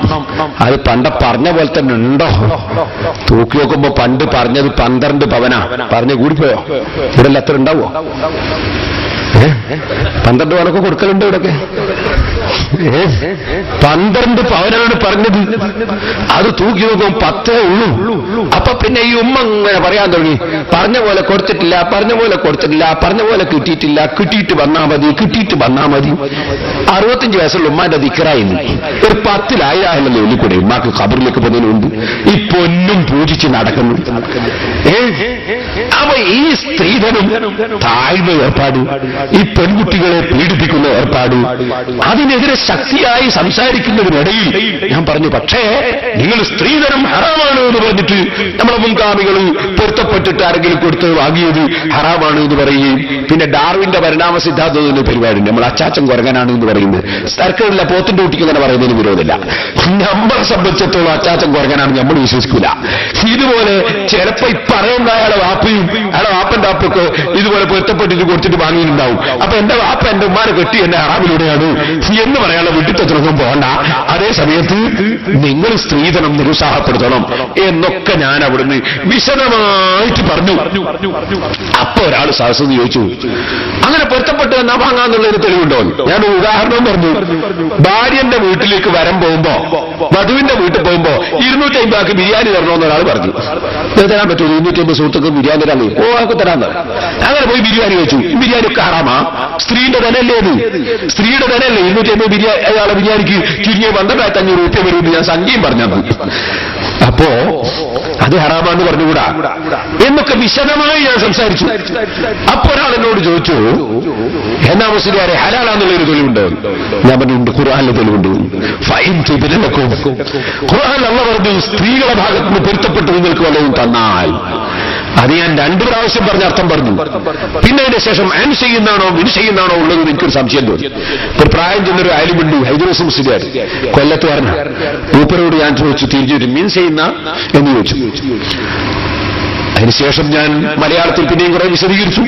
അത് പണ്ട പറഞ്ഞ പോലെ തന്നെ ഉണ്ടോ? തൂക്കി നോക്കുമ്പോ പണ്ട് പറഞ്ഞത് 12 പവനാ, പറഞ്ഞ് കൂടിപ്പോയോ? ഇവിടെ എത്ര ഉണ്ടാവോ? 12 പവനൊക്കെ കൊടുക്കലുണ്ട് ഇവിടൊക്കെ. 12 പവനാണ് പറഞ്ഞത്, അത് തൂക്കി നോക്കും 10 ഉള്ളൂ. അപ്പൊ പിന്നെ ഈ ഉമ്മ ഇങ്ങനെ പറയാൻ തുടങ്ങി, പറഞ്ഞ പോലെ കൊടുത്തിട്ടില്ല, പറഞ്ഞ പോലെ കൊടുത്തിട്ടില്ല, പറഞ്ഞ പോലെ കിട്ടിയിട്ടില്ല, കിട്ടിയിട്ട് വന്നാ മതി, കിട്ടിയിട്ട് വന്നാ മതി. 65 വയസ്സുള്ള ഉമ്മാന്റെ ദിക്റായി ഒരു 10,000 ഉള്ളിക്കൂടെ ഉമ്മാക്ക് ഖബറിലേക്ക് പോകുന്നതിനുണ്ട് ഈ പൊന്നും പൂജിച്ച് നടക്കുന്നു. അപ്പൊ ഈ സ്ത്രീധനം താഴ്ന്ന ഏർപ്പാട്, ഈ പെൺകുട്ടികളെ പീഡിപ്പിക്കുന്ന ഏർപ്പാട്, അതിനെതിരെ ശക്തിയായി സംസാരിക്കുന്നതിനിടയിൽ ഞാൻ പറഞ്ഞു, പക്ഷേ നിങ്ങൾ സ്ത്രീധനം ഹറാമാണ് എന്ന് പറഞ്ഞിട്ട് നമ്മളെ മുൻഗാമികൾ പൊരുത്തപ്പെട്ടിട്ട് ആരെങ്കിലും കൊടുത്ത് വാങ്ങിയത് ഹറാമാണ് എന്ന് പറയുകയും പിന്നെ ഡാർവിന്റെ പരിണാമ സിദ്ധാന്തത്തിന്റെ പരിപാടി നമ്മൾ അച്ചാച്ചൻ കുറങ്ങനാണ് എന്ന് പറയുന്നത്. സർക്കാരില്ല പോത്തിന്റെ കുട്ടിക്ക് തന്നെ പറയുന്നതിന് വിരോധമില്ല. നമ്മളെ സംബന്ധിച്ചിടത്തോളം അച്ചാച്ചൻ കുറങ്ങനാണ് നമ്മൾ വിശ്വസിക്കൂല. ഇതുപോലെ ചിലപ്പോ പറയുന്ന അയാളെ വാപ്പന്റെ വാപ്പൊക്കെ ഇതുപോലെ പൊരുത്തപ്പെട്ടിട്ട് കൊടുത്തിട്ട് വാങ്ങിയിട്ടുണ്ടാവും. അപ്പൊ എന്റെ വാപ്പ എന്റെ ഉമ്മാനെ കെട്ടി എന്റെ ഹറാമിലൂടെയാണ് എന്ന് പറയാനുള്ള വിട്ടിത്തൊന്നും പോകണ്ട. അതേ സമയത്ത് നിങ്ങൾ സ്ത്രീധനം നിരുത്സാഹപ്പെടുത്തണം എന്നൊക്കെ ഞാൻ അവിടുന്ന് വിശദമായിട്ട് പറഞ്ഞു. അപ്പൊ ഒരാൾ സഹസന്ന് ചോദിച്ചു, അങ്ങനെ പൊരുത്തപ്പെട്ട് എന്നാ വാങ്ങാന്നുള്ളൊരു തെളിവുണ്ടോ? ഞാനൊരു ഉദാഹരണം പറഞ്ഞു. ഭാര്യന്റെ വീട്ടിലേക്ക് വരം പോകുമ്പോ, വധുവിന്റെ വീട്ടിൽ പോകുമ്പോ 250 ബിരിയാണി തരണമെന്ന് ഒരാൾ പറഞ്ഞു. തരാൻ പറ്റുമോ? 250 സുഹൃത്തുക്കൾ ബിരിയാണി തരാൻ ആൾക്ക് തരാന്ന്. അങ്ങനെ പോയി ബിരിയാണി വെച്ചു. ബിരിയാണി ഒക്കെ ഹറാമാ? സ്ത്രീയുടെ ധനല്ലേ അത്? സ്ത്രീയുടെ ധനല്ലേ? 250 ബിരിയാണി അയാളെ ബിരിയാണിക്ക് ചുരുങ്ങിയ 12,500 രൂപ വരുമെന്ന് ഞാൻ സംഖ്യയും പറഞ്ഞത്. അപ്പോ അത് ഹറാമാന്ന് പറഞ്ഞുകൂടാ എന്നൊക്കെ വിശദമായി ഞാൻ സംസാരിച്ചു. അപ്പൊ ഒരാൾ എന്നോട് ചോദിച്ചു, എന്നാ മുസ്ലിയാരെ ഹലാലാന്നുള്ളൊരു തെളിവുണ്ട്? ഞാൻ പറഞ്ഞിട്ടുണ്ട്, ഖുർആനിലെ തെളിവുണ്ട്. ഫൈൻ തിബിലക്കും, ഖുർആനിൽ അല്ലാഹു പറഞ്ഞു, സ്ത്രീകളുടെ ഭാഗത്ത് നിന്ന് പൊരുത്തപ്പെട്ട് നിങ്ങൾക്ക് വല്ലതും തന്നാൽ. അത് ഞാൻ 2 പ്രാവശ്യം പറഞ്ഞ അർത്ഥം പറഞ്ഞു. പിന്നെ അതിന്റെ ശേഷം അൻ ചെയ്യുന്നാണോ വിൻ ചെയ്യുന്നാണോ ഉള്ളത് എനിക്കൊരു സംശയം തോന്നി. ഒരു പ്രായം ചെന്നൊരു അയലുമുണ്ട്, ഹൈദരൂസ് മുസ്ലിയാർ, കൊല്ലത്ത് പറഞ്ഞു. മൂപ്പരോട് ഞാൻ ചോദിച്ചു, തിരിച്ചു മീൻ ചെയ്യുന്ന എന്ന് ചോദിച്ചു. അതിനുശേഷം ഞാൻ മലയാളത്തിൽ പിന്നെയും കുറെ വിശദീകരിച്ചു.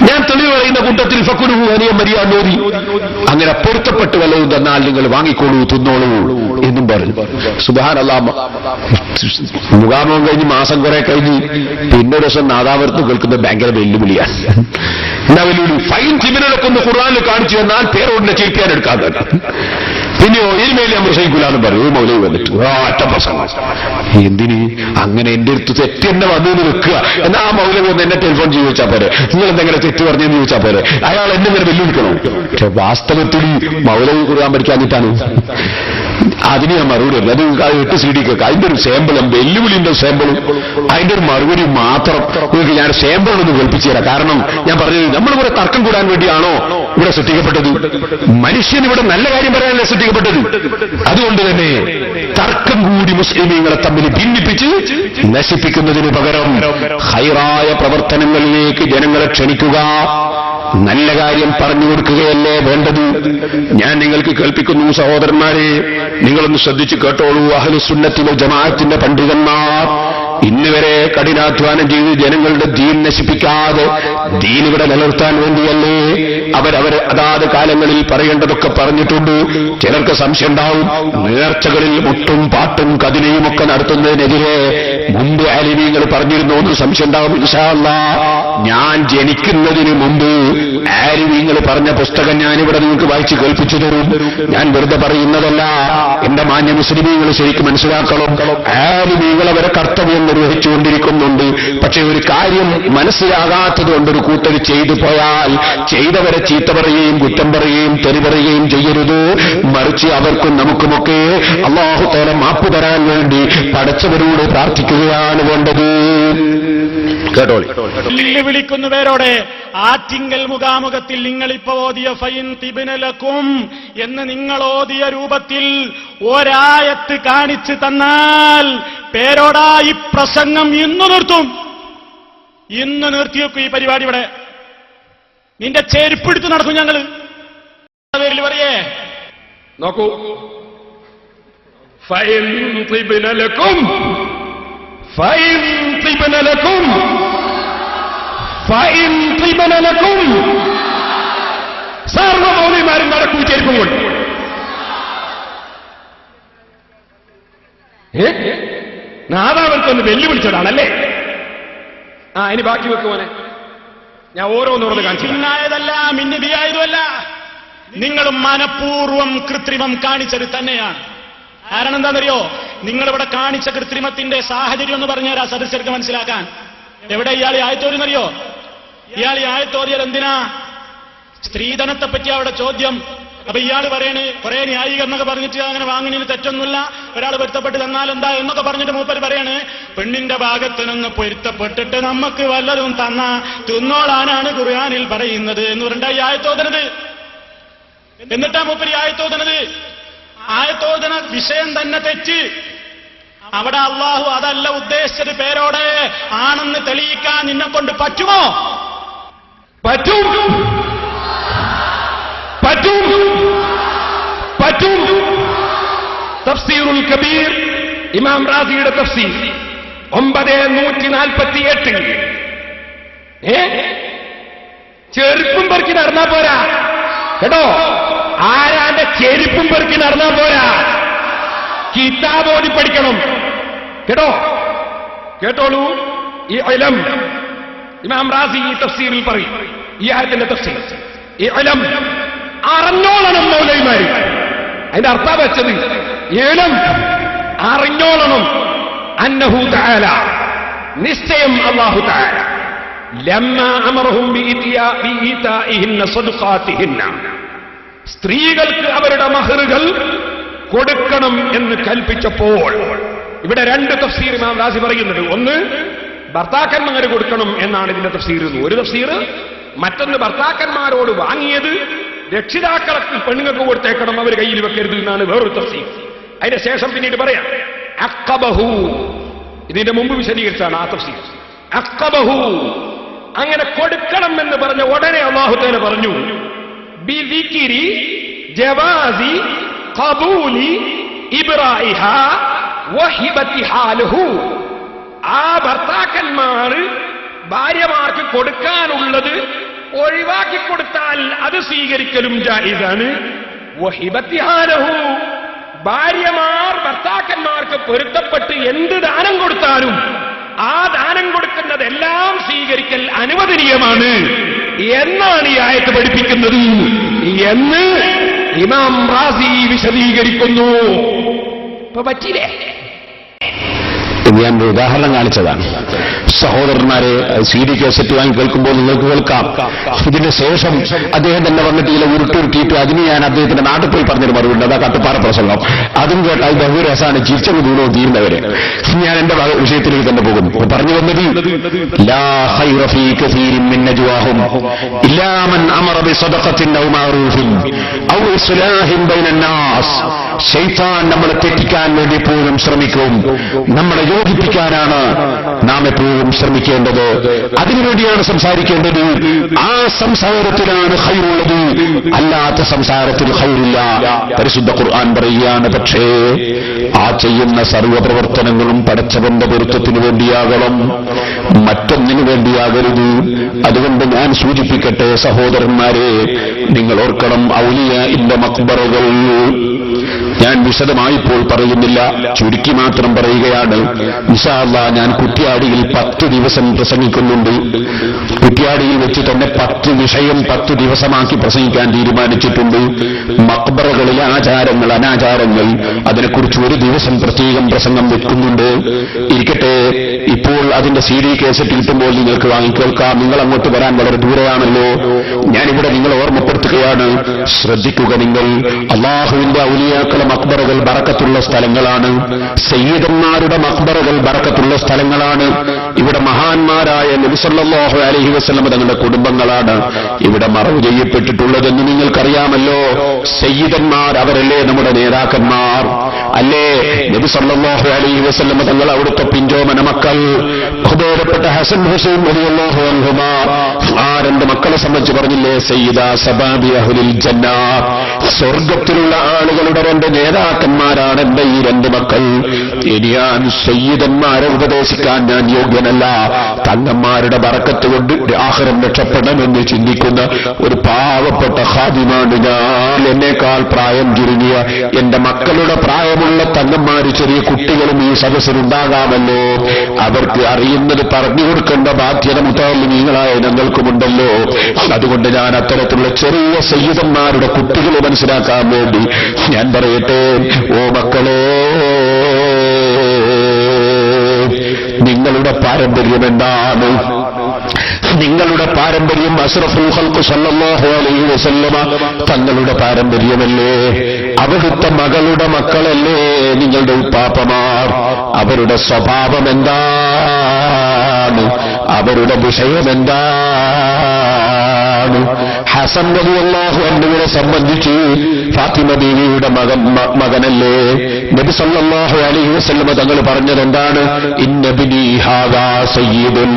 ഞാൻ തെളിവ് പറയുന്ന കൂട്ടത്തിൽ ഫക്കുലുഹു ഹനിയം മരിയാൻ ഓതി, അങ്ങനെ പൊരുത്തപ്പെട്ട് വല്ലതും തന്നാൽ നിങ്ങൾ വാങ്ങിക്കോളൂ, തിന്നോളൂ എന്നും പറഞ്ഞു. സുബ്ഹാനല്ലാഹ്, മുഖാമുഖം കഴിഞ്ഞ് മാസം കുറെ കഴിഞ്ഞ് പിന്നെ ഒരു ദിവസം നാദാപുരത്ത് കേൾക്കുന്ന ഭയങ്കര വെല്ലുവിളിയാണ്. എന്താ വെല്ലുവിളി? ഫൈൻ തിബിനൊക്കെ ഒന്ന് ഖുർആനിൽ കാണിച്ചു എന്നാൽ പേരോടിനെ ചിരിക്കാൻ എടുക്കാതെ, പിന്നെയോ ഇനിമേൽ ഞാൻ പ്രസംഗിക്കൂലെന്ന് പറയും. മൗലവി വന്നിട്ട് ഒറ്റ പ്രസംഗം. എന്തിന് അങ്ങനെ എന്റെ അടുത്ത് തെറ്റ് തന്നെ വന്നു വെക്കുക? എന്നാ ആ മൗലവി ഒന്ന് എന്നെ ടെലിഫോൺ ചെയ്ത് ചോദിച്ചാൽ പോരെ, നിങ്ങൾ എന്തെങ്കിലും തെറ്റ് പറഞ്ഞെന്ന് ചോദിച്ചാൽ പോരെ? അയാൾ എന്നെ ഇങ്ങനെ വെല്ലുവിളിക്കണം. പക്ഷെ വാസ്തവത്തിൽ മൗലവി ഖുർആൻ പഠിക്കാഞ്ഞിട്ടാണ്. അതിന് ഞാൻ മറുപടി അറിയില്ല. അത് 8 CD കേൾക്കാം. അതിന്റെ ഒരു സാമ്പിളും വെല്ലുവിളിന്റെ സാമ്പിളും അതിന്റെ ഒരു മറുപടി മാത്രം നിങ്ങൾക്ക് ഞാൻ സാമ്പിളൊന്ന് കേൾപ്പിച്ചു തരാം. കാരണം ഞാൻ പറഞ്ഞത്, നമ്മൾ ഇവിടെ തർക്കം കൂടാൻ വേണ്ടിയാണോ ഇവിടെ സൃഷ്ടിക്കപ്പെട്ടത്? മനുഷ്യൻ ഇവിടെ നല്ല കാര്യം പറയാനല്ലേ സൃഷ്ടിക്കപ്പെട്ടത്. അതുകൊണ്ട് തന്നെ തർക്കം കൂടി മുസ്ലിമീങ്ങളെ തമ്മിൽ ഭിന്നിപ്പിച്ച് നശിപ്പിക്കുന്നതിന് പകരം ഹൈറായ പ്രവർത്തനങ്ങളിലേക്ക് ജനങ്ങളെ ക്ഷണിക്കുക, നല്ല കാര്യം പറഞ്ഞു കൊടുക്കുകയല്ലേ വേണ്ടത്. ഞാൻ നിങ്ങൾക്ക് കേൾപ്പിക്കുന്നു സഹോദരന്മാരെ, നിങ്ങളൊന്ന് ശ്രദ്ധിച്ചു കേട്ടോളൂ. അഹ്ലുസുന്നത്തി വൽ ജമാഅത്തിന്റെ പണ്ഡിതന്മാർ ഇന്നുവരെ കഠിനാധ്വാനം ചെയ്ത് ജനങ്ങളുടെ ദീൻ നശിപ്പിക്കാതെ ദീൻ ഇവിടെ നിലനിർത്താൻ വേണ്ടിയല്ലേ അവരവർ അതാത് കാലങ്ങളിൽ പറയേണ്ടതൊക്കെ പറഞ്ഞിട്ടുണ്ട്. ചിലർക്ക് സംശയം ഉണ്ടാവും, നേർച്ചകളിൽ മുട്ടും പാട്ടും കതിനയും ഒക്കെ നടത്തുന്നതിനെതിരെ മുമ്പ് ആലിമീങ്ങൾ പറഞ്ഞിരുന്നു എന്ന് സംശയം ഉണ്ടാവും. ഇൻഷാ അല്ലാഹ് ഞാൻ ജനിക്കുന്നതിന് മുമ്പ് ആലിമീങ്ങൾ പറഞ്ഞ പുസ്തകം ഞാനിവിടെ നിങ്ങൾക്ക് വായിച്ച് കേൾപ്പിച്ചു തരും. ഞാൻ വെറുതെ പറയുന്നതല്ല. എന്റെ മാന്യ മുസ്ലിമീങ്ങൾ ശരിക്കും മനസ്സിലാക്കണം, ആലിമീങ്ങൾ അവരെ കർത്തവ്യം നിർവഹിച്ചുകൊണ്ടിരിക്കുന്നുണ്ട്. പക്ഷെ ഒരു കാര്യം മനസ്സിലാകാത്തത് കൊണ്ടൊരു കൂട്ടർ ചെയ്തു പോയാൽ ചെയ്തവരെ ചീത്ത പറയുകയും കുറ്റം പറയുകയും തെറി പറയുകയും ചെയ്യരുത്. മറിച്ച് അവർക്കും നമുക്കുമൊക്കെ അല്ലാഹു തആല മാപ്പ് തരാൻ വേണ്ടി പടച്ചവരോട് പ്രാർത്ഥിക്കുകയാണ് വേണ്ടത്. കേട്ടോളി. വിളിക്കുന്നവരോട് ആറ്റിങ്കൽ മുഖാമുഖത്തിൽ നിങ്ങളിപ്പോ ഓതിയ ഫൈൻ തിബ്നലക്കും എന്ന് നിങ്ങൾ ഓതിയ രൂപത്തിൽ ഒരായത്ത് കാണിച്ചു തന്നാൽ പേരോടാ ഈ പ്രസംഗം ഇന്ന് നിർത്തും. ഇന്ന് നിർത്തിവെക്കും ഈ പരിപാടി. ഇവിടെ നിന്റെ ചെരുപ്പെടുത്ത് നടക്കും ഞങ്ങള്. പേരിൽ പറയേ നോക്കൂ, ഫൈൻ തിബ്നലക്കും ഫൈൻ തിബ്നലക്കും ഫൈൻ തിബ്നലക്കും. സർവമൗലിമാരും നടക്കൂ ചെരുപ്പും കൊണ്ട്. നാദാവർക്കൊന്ന് വെല്ലുവിളിച്ചതാണല്ലേ? ഇനി ബാക്കി വെക്കുവാനെ ഞാൻ ഓരോന്നോരോന്ന് കാണിച്ചു. ഇന്നായതല്ല, മിന്നിബിയായതുമല്ല, നിങ്ങൾ മനഃപൂർവ്വം കൃത്രിമം കാണിച്ചത് തന്നെയാണ്. കാരണം എന്താണെന്നറിയോ? നിങ്ങളിവിടെ കാണിച്ച കൃത്രിമത്തിന്റെ സാഹചര്യം എന്ന് പറഞ്ഞുതരാ സദസ്യർക്ക് മനസ്സിലാക്കാൻ. എവിടെ ഇയാൾ ആയത്തോരിയെന്നറിയോ? ഇയാൾ ആയത്തോരിയൽ എന്തിനാ? സ്ത്രീധനത്തെ പറ്റി അവിടെ ചോദ്യം. അപ്പൊ ഇയാൾ പറയണ് കുറെ ന്യായീകരണമൊക്കെ പറഞ്ഞിട്ട് അങ്ങനെ വാങ്ങുന്നതിന് തെറ്റൊന്നുമില്ല, ഒരാൾ പൊരുത്തപ്പെട്ട് തന്നാൽ എന്താ എന്നൊക്കെ പറഞ്ഞിട്ട് മൂപ്പർ പറയാണ് പെണ്ണിന്റെ ഭാഗത്തിനൊന്ന് പൊരുത്തപ്പെട്ടിട്ട് നമുക്ക് വല്ലതും തന്ന തിന്നോളാനാണ് ഖുർആനിൽ പറയുന്നത് എന്ന് പറഞ്ഞാ ഈ ആയത്തോതനത്. എന്നിട്ടാ മൂപ്പര് ആയത്തോതനത്. ആയത്തോതന വിഷയം തന്നെ തെറ്റ്. അവിടെ അള്ളാഹു അതല്ല ഉദ്ദേശിച്ചത്. പേരോടെ ആണെന്ന് തെളിയിക്കാൻ നിന്നെ കൊണ്ട് പറ്റുമോ? പറ്റും, പറ്റും, പറ്റും. തഫ്സീറുൽ കബീർ ഇമാം റാസിയുടെ തഫ്സീർ 948. ചെരുപ്പും പെറുക്കി നടന്നാ പോരാ കേട്ടോ. ആരാന്റെ ചെരുപ്പും പെറുക്കി നടന്നാ പോരാ, കിതാബ് ഓതി പഠിക്കണം കേട്ടോ. കേട്ടോളൂ. ഈ ഇൽം ഇമാം റാസി ഈ തഫ്സീറിൽ പറയും, ഈ ആയത്തിന്റെ തഫ്സീർ ഈ ഇൽം അറിഞ്ഞോളണം മൗലവിമാര്. അതിന്റെ അർത്ഥം വെച്ചത് ഇൽം അറിഞ്ഞോളണം. അന്നഹു തആല, നിശ്ചയം അല്ലാഹു തആല ലമ്മാ അമറഹും ബിഇതാഇഹിന്ന സദഖാതിഹിന്ന, സ്ത്രീകൾക്ക് അവരുടെ മഹറുകൾ കൊടുക്കണം എന്ന് കൽപ്പിച്ചപ്പോൾ, ഇവിടെ രണ്ട് തഫ്സീർ ഇമാം റാസി പറയുന്നുണ്ട്. ഒന്ന് ഭർത്താക്കന്മാർ കൊടുക്കണം എന്നാണ് ഇതിന്റെ തഫ്സീർ. ഒരു തഫ്സീർ. മറ്റൊന്ന് ഭർത്താക്കന്മാരോട് വാങ്ങിയത് രക്ഷിതാക്കൾക്ക് പെണ്ണുങ്ങൾക്ക് കൊടുത്തേക്കണം, അവർ കയ്യിൽ വെക്കരുത് എന്നാണ് വേറൊരു തഫ്സീർ. അതിന്റെ ശേഷം പിന്നീട് പറയാം അഖബഹു, ഇതിന്റെ മുമ്പ് വിശദീകരിച്ചാണ് ആ തഫ്സീർ. അഖബഹു, അങ്ങനെ കൊടുക്കണം എന്ന് പറഞ്ഞ ഉടനെ അല്ലാഹു തആല പറഞ്ഞു ബിദിക്രി ജവാസി ഖബൂലി ഇബ്റാഇഹാ വഹിബതിഹാ ലഹു. ആ ഭർത്താക്കന്മാർ ഭാര്യമാർക്ക് കൊടുക്കാനുള്ളത് ഒഴിവാക്കി കൊടുത്താൽ അത് സ്വീകരിക്കലും ജായിസാണ്. വഹിബതിഹാ ലഹു, ഭാര്യമാർ ഭർത്താക്കന്മാർക്ക് പൊരുത്തപ്പെട്ട് എന്ത് ദാനം കൊടുത്താലും ആ ദാനം കൊടുക്കുന്നതെല്ലാം സ്വീകരിക്കൽ അനുവദനീയമാണ് എന്നാണ് ഈ ആയത്ത് പഠിപ്പിക്കുന്നത് എന്ന് ഇമാം റാസി വിശദീകരിക്കുന്നു. ഇപ്പൊ പറ്റിയില്ലേ? ഞാൻ ഒരു ഉദാഹരണം കാണിച്ചതാണ്. സഹോദരന്മാരെ, CD കാസറ്റ് വാങ്ങി കേൾക്കുമ്പോൾ നിങ്ങൾക്ക് കേൾക്കാം. ഇതിന് ശേഷം അദ്ദേഹം തന്നെ വന്നിട്ട് ഇതിലെ ഉരുട്ടുരുട്ടിയിട്ട് അതിന് ഞാൻ അദ്ദേഹത്തിന്റെ നാട്ടിൽ പോയി പറഞ്ഞൊരു മറുപടി, അതാ കട്ടുപ്പാറ പ്രസംഗം. അതും കേട്ടാൽ ബഹുരസാണ്, ചിരിച്ചത് ദൂരവും തീരുന്നവരെ. ഞാൻ എന്റെ വിഷയത്തിലേക്ക് തന്നെ പോകുന്നു. പറഞ്ഞു വന്നത് ലാ ഖൈറ ഫീ കസീരിൻ മിൻ നജ്വാഹും ഇല്ലാ മൻ അമറ ബിസദഖത്തിൻ ഔ മഅറൂഫിൻ ഔ ഇസ്ലാഹിൻ ബൈനന്നാസ്. ശൈത്താൻ നമ്മളെ തെറ്റിക്കാൻ വേണ്ടി എപ്പോഴും ശ്രമിക്കും. നമ്മളെ യോജിപ്പിക്കാനാണ് നാം എപ്പോഴും ശ്രമിക്കേണ്ടത്. അതിനുവേണ്ടിയാണ് സംസാരിക്കേണ്ടത്. ആ സംസാരത്തിലാണ് ഖൈറുള്ളത്, അല്ലാത്ത സംസാരത്തിൽ ഖൈറില്ല. പരിശുദ്ധ ഖുർആൻ പറയുകയാണ്, പക്ഷേ ആ ചെയ്യുന്ന സർവ്വപ്രവർത്തനങ്ങളും പടച്ചവന്റെ പൊരുത്തത്തിനു വേണ്ടിയാകണം, മറ്റൊന്നിനു വേണ്ടിയാകരുത്. അതുകൊണ്ട് ഞാൻ സൂചിപ്പിക്കട്ടെ സഹോദരന്മാരെ, നിങ്ങൾ ഓർക്കണം, ഔലിയാഇന്റെ മഖ്ബറകൾ ഞാൻ വിശദമായി ഇപ്പോൾ പറയുന്നില്ല, ചുരുക്കി മാത്രം പറയുകയാണ്. ഇൻഷാ അല്ലാഹ് ഞാൻ കുറ്റ്യാടിയിൽ 10 ദിവസം പ്രസംഗിക്കുന്നുണ്ട്. കുറ്റ്യാടിയിൽ വെച്ച് തന്നെ 10 വിഷയം 10 ദിവസമാക്കി പ്രസംഗിക്കാൻ തീരുമാനിച്ചിട്ടുണ്ട്. മഖ്ബറകളിലെ ആചാരങ്ങൾ, അനാചാരങ്ങൾ, അതിനെക്കുറിച്ച് ഒരു ദിവസം പ്രത്യേകം പ്രസംഗം വെക്കുന്നുണ്ട്. ഇരിക്കട്ടെ, ഇപ്പോൾ അതിന്റെ CD കേസറ്റ് കിട്ടുമ്പോൾ നിങ്ങൾക്ക് വാങ്ങിക്കേൾക്കാം. നിങ്ങൾ അങ്ങോട്ട് വരാൻ വളരെ ദൂരെയാണല്ലോ. ഞാനിവിടെ നിങ്ങളെ ഓർമ്മപ്പെടുത്തുകയാണ്, ശ്രദ്ധിക്കുക നിങ്ങൾ. അള്ളാഹുവിന്റെ ഔലിയാക്കളെ മഖ്ബറകൾ ബറക്കത്തുള്ള സ്ഥലങ്ങളാണ്. സയ്യിദന്മാരുടെ മഖ്ബറകൾ ബറക്കത്തുള്ള സ്ഥലങ്ങളാണ്. ഇവിടെ മഹാന്മാരായ നബി സല്ലല്ലാഹു അലൈഹി വസല്ലം തങ്ങളുടെ കുടുംബങ്ങളാണ് ഇവിടെ മറവ് ചെയ്യപ്പെട്ടിട്ടുള്ളതെന്ന് നിങ്ങൾക്കറിയാമല്ലോ. സയ്യിദന്മാർ അവരല്ലേ നമ്മുടെ നേതാക്കന്മാർ, അല്ലേ? നബി സല്ലല്ലാഹു അലൈഹി വസല്ലം തങ്ങൾ അവിടുത്തെ പിഞ്ചോമന മക്കൾ, ബഹുമാനപ്പെട്ട ഹസൻ ഹുസൈൻ റളിയല്ലാഹു അൻഹുമാ, ആ 2 മക്കളെ സംബന്ധിച്ച് പറഞ്ഞില്ലേ, സയ്യിദ സബാബി അഹ്ലിൽ ജന്ന, സ്വർഗത്തിലുള്ള ആളുകളുടെ 2 നേതാക്കന്മാരാണ് എന്റെ ഈ 2 മക്കൾ. ഇനി ഞാൻ സയ്യിദന്മാരെ ഉപദേശിക്കാൻ ഞാൻ യോഗ്യനല്ല. തങ്ങന്മാരുടെ ബറക്കത്ത് കൊണ്ട് ആഖിറം രക്ഷപ്പെടണമെന്ന് ചിന്തിക്കുന്ന ഒരു പാവപ്പെട്ട ഖാദിമാണ് ഞാൻ. എന്നേക്കാൾ പ്രായം ചുരുങ്ങിയ എന്റെ മക്കളുടെ പ്രായമുള്ള തങ്ങന്മാര്, ചെറിയ കുട്ടികളും ഈ സദസ്സിലുണ്ടാകാമല്ലോ. അവർക്ക് അറിയുന്നത് പറഞ്ഞു കൊടുക്കേണ്ട ബാധ്യത മുതല്ലിമീങ്ങളായ ഞങ്ങൾക്കുമുണ്ടല്ലോ. അതുകൊണ്ട് ഞാൻ അത്തരത്തിലുള്ള ചെറിയ സയ്യിദന്മാരുടെ കുട്ടികളെ മനസ്സിലാക്കാൻ വേണ്ടി ഞാൻ പറയട്ടെ, ഓ മക്കളെ, നിങ്ങളുടെ പാരമ്പര്യം എന്താണ്? നിങ്ങളുടെ പാരമ്പര്യം അഷ്റഫുൽ ഖൽഖ് സല്ലല്ലാഹു അലൈഹി വസല്ലമ തങ്ങളുടെ പാരമ്പര്യമല്ലേ? അവിടുത്തെ മകളുടെ മക്കളല്ലേ നിങ്ങളുടെ ഉപ്പാപ്പമാർ? അവരുടെ സ്വഭാവം എന്താണ്? അവരുടെ വിഷയം എന്താണ്? ഹസൻ റളിയല്ലാഹു അൻഹുവിനെ സംബന്ധിച്ച് ഫാത്തിമ ബീവിയുടെ മകനല്ലേ? നബി സല്ലല്ലാഹു അലൈഹി വസല്ലം തങ്ങൾ പറഞ്ഞത് എന്താണ്? ഇന്നബ്നി ഹാദാ സയ്യിദുൻ,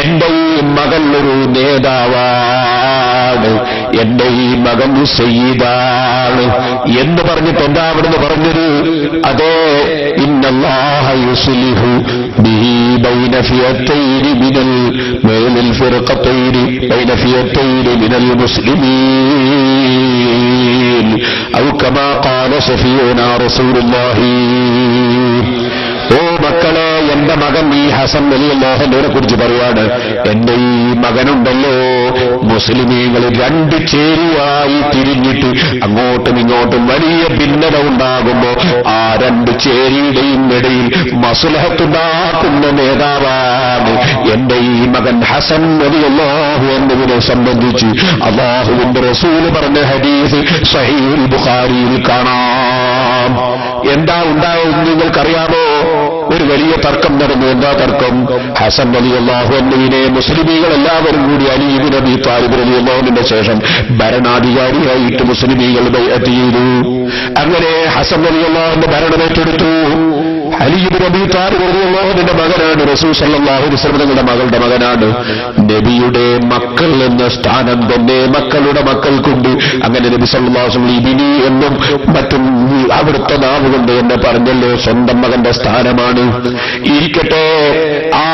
എന്റെ ഈ മകൻ ഒരു നേതാവാണ്, എന്റെ ഈ മകൻ സയ്യിദാണ് എന്ന് പറഞ്ഞിട്ട് എന്താ അവിടുന്ന് പറഞ്ഞത്? അതേ, ഇന്നല്ലാഹ യുസ്ലിഹു ബിഹി ബൈന ഫിയത്തൈനി മിനൽ ഫിർഖത്തൈനി ബൈന ഫിയത്തൈനി മിനൽ മുസ്ലിമീൻ ഔ കമാ ഖാല സഫിയുനാ റസൂലുള്ളാഹി. ഓ മക്കളെ, എന്റെ മകൻ ഈ ഹസൻ റളിയല്ലാഹു അൻഹുവിനെ കുറിച്ച് പറയാണ്, എന്റെ ഈ മകനുണ്ടല്ലോ, മുസ്ലിമീങ്ങൾ 2 ചേരിയായി തിരിഞ്ഞിട്ട് അങ്ങോട്ടും ഇങ്ങോട്ടും വലിയ ഭിന്നത ഉണ്ടാകുമ്പോ ആ 2 ചേരിയുടെയും ഇടയിൽ മസ്ലഹത്തുണ്ടാക്കുന്ന നേതാവാണ് എന്റെ ഈ മകൻ ഹസൻ റളിയല്ലാഹു അൻഹുവിനെ സംബന്ധിച്ച് അല്ലാഹുവിന്റെ റസൂൽ പറഞ്ഞ ഹദീസ് സഹീഹുൽ ബുഖാരിയിൽ കാണാം. എന്താ ഉണ്ടായത് നിങ്ങൾക്കറിയാമോ? ഒരു വലിയ തർക്കം നടന്നു. എന്താ തർക്കം? ഹസൻ റളിയല്ലാഹു അൻഹുവിനെ മുസ്ലിമീങ്ങൾ എല്ലാവരും കൂടി അലി ഇബ്നു അബീ താലിബ് റളിയല്ലാഹുവിന്റെ ശേഷം ഭരണാധികാരിയായിട്ട് മുസ്ലിമീങ്ങൾ ബൈഅത്ത് ചെയ്തു. അങ്ങനെ ഹസൻ റളിയല്ലാഹുവിന്റെ ഭരണം ഏറ്റെടുത്തു. അലി ഇബ്നു അബീ താലിബ് റളിയല്ലാഹുവിന്റെ മകനാണ്, റസൂൽ സല്ലല്ലാഹു അലൈഹി വസല്ലം തങ്ങളുടെ മകളുടെ മകനാണ്. നബിയുടെ മക്കൾ എന്ന സ്ഥാനം തന്നെ മക്കളുടെ മക്കൾക്കുണ്ട്. അങ്ങനെ നബി സല്ലല്ലാഹു അലൈഹി വസല്ലം ഇബ്നി എന്നും മറ്റും അവിടുത്തെ നാവ് കൊണ്ട് എന്നെ പറഞ്ഞല്ലോ, സ്വന്തം മകന്റെ സ്ഥാനമാണ്. ഇരിക്കട്ടെ, ആ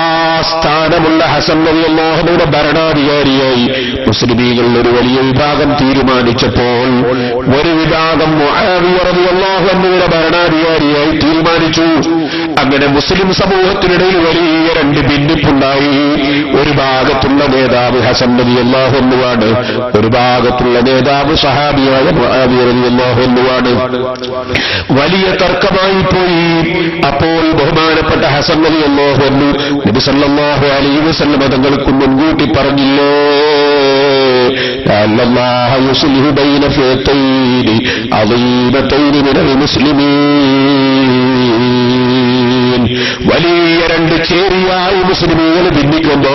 സ്ഥാനമുള്ള ഹസൻ റളിയല്ലാഹുവിന്റെ ഭരണാധികാരിയായി മുസ്ലിമീങ്ങൾ ഒരു വലിയ വിഭാഗം തീരുമാനിച്ചപ്പോൾ ഒരു വിഭാഗം മുആവിയ റളിയല്ലാഹു അൻഹുവിന്റെ ഭരണാധികാരിയായി തീരുമാനിച്ചു. അങ്ങനെ മുസ്ലിം സമൂഹത്തിനിടയിൽ വലിയ 2 ഭിന്നിപ്പുണ്ടായി. ഒരു ഭാഗത്തുള്ള നേതാവ് ഹസൻ റളിയല്ലാഹു അൻഹുവാണ്, ഒരു ഭാഗത്തുള്ള നേതാവ് സഹാബിയായ മുആവിയ റളിയല്ലാഹു അൻഹുവാണ്. വലിയ തർക്കമായി പോയി. അപ്പോൾ ബഹുമാനപ്പെട്ട ഹസൻ റളിയല്ലാഹു അൻഹു നബി സല്ലല്ലാഹു അലൈഹി വസല്ലം തങ്ങൾക്ക് മുൻകൂട്ടി പറഞ്ഞില്ലേ, അല്ലാഹു യുസ്ലിഹു ബൈന ഫിയത്തൈനി അളീമതൈനി മിനൽ മുസ്ലിമീൻ വലിയ രണ്ട് ചേരിയായി മുസ്ലിമീങ്ങൾ ഭിന്നിക്കുമ്പോ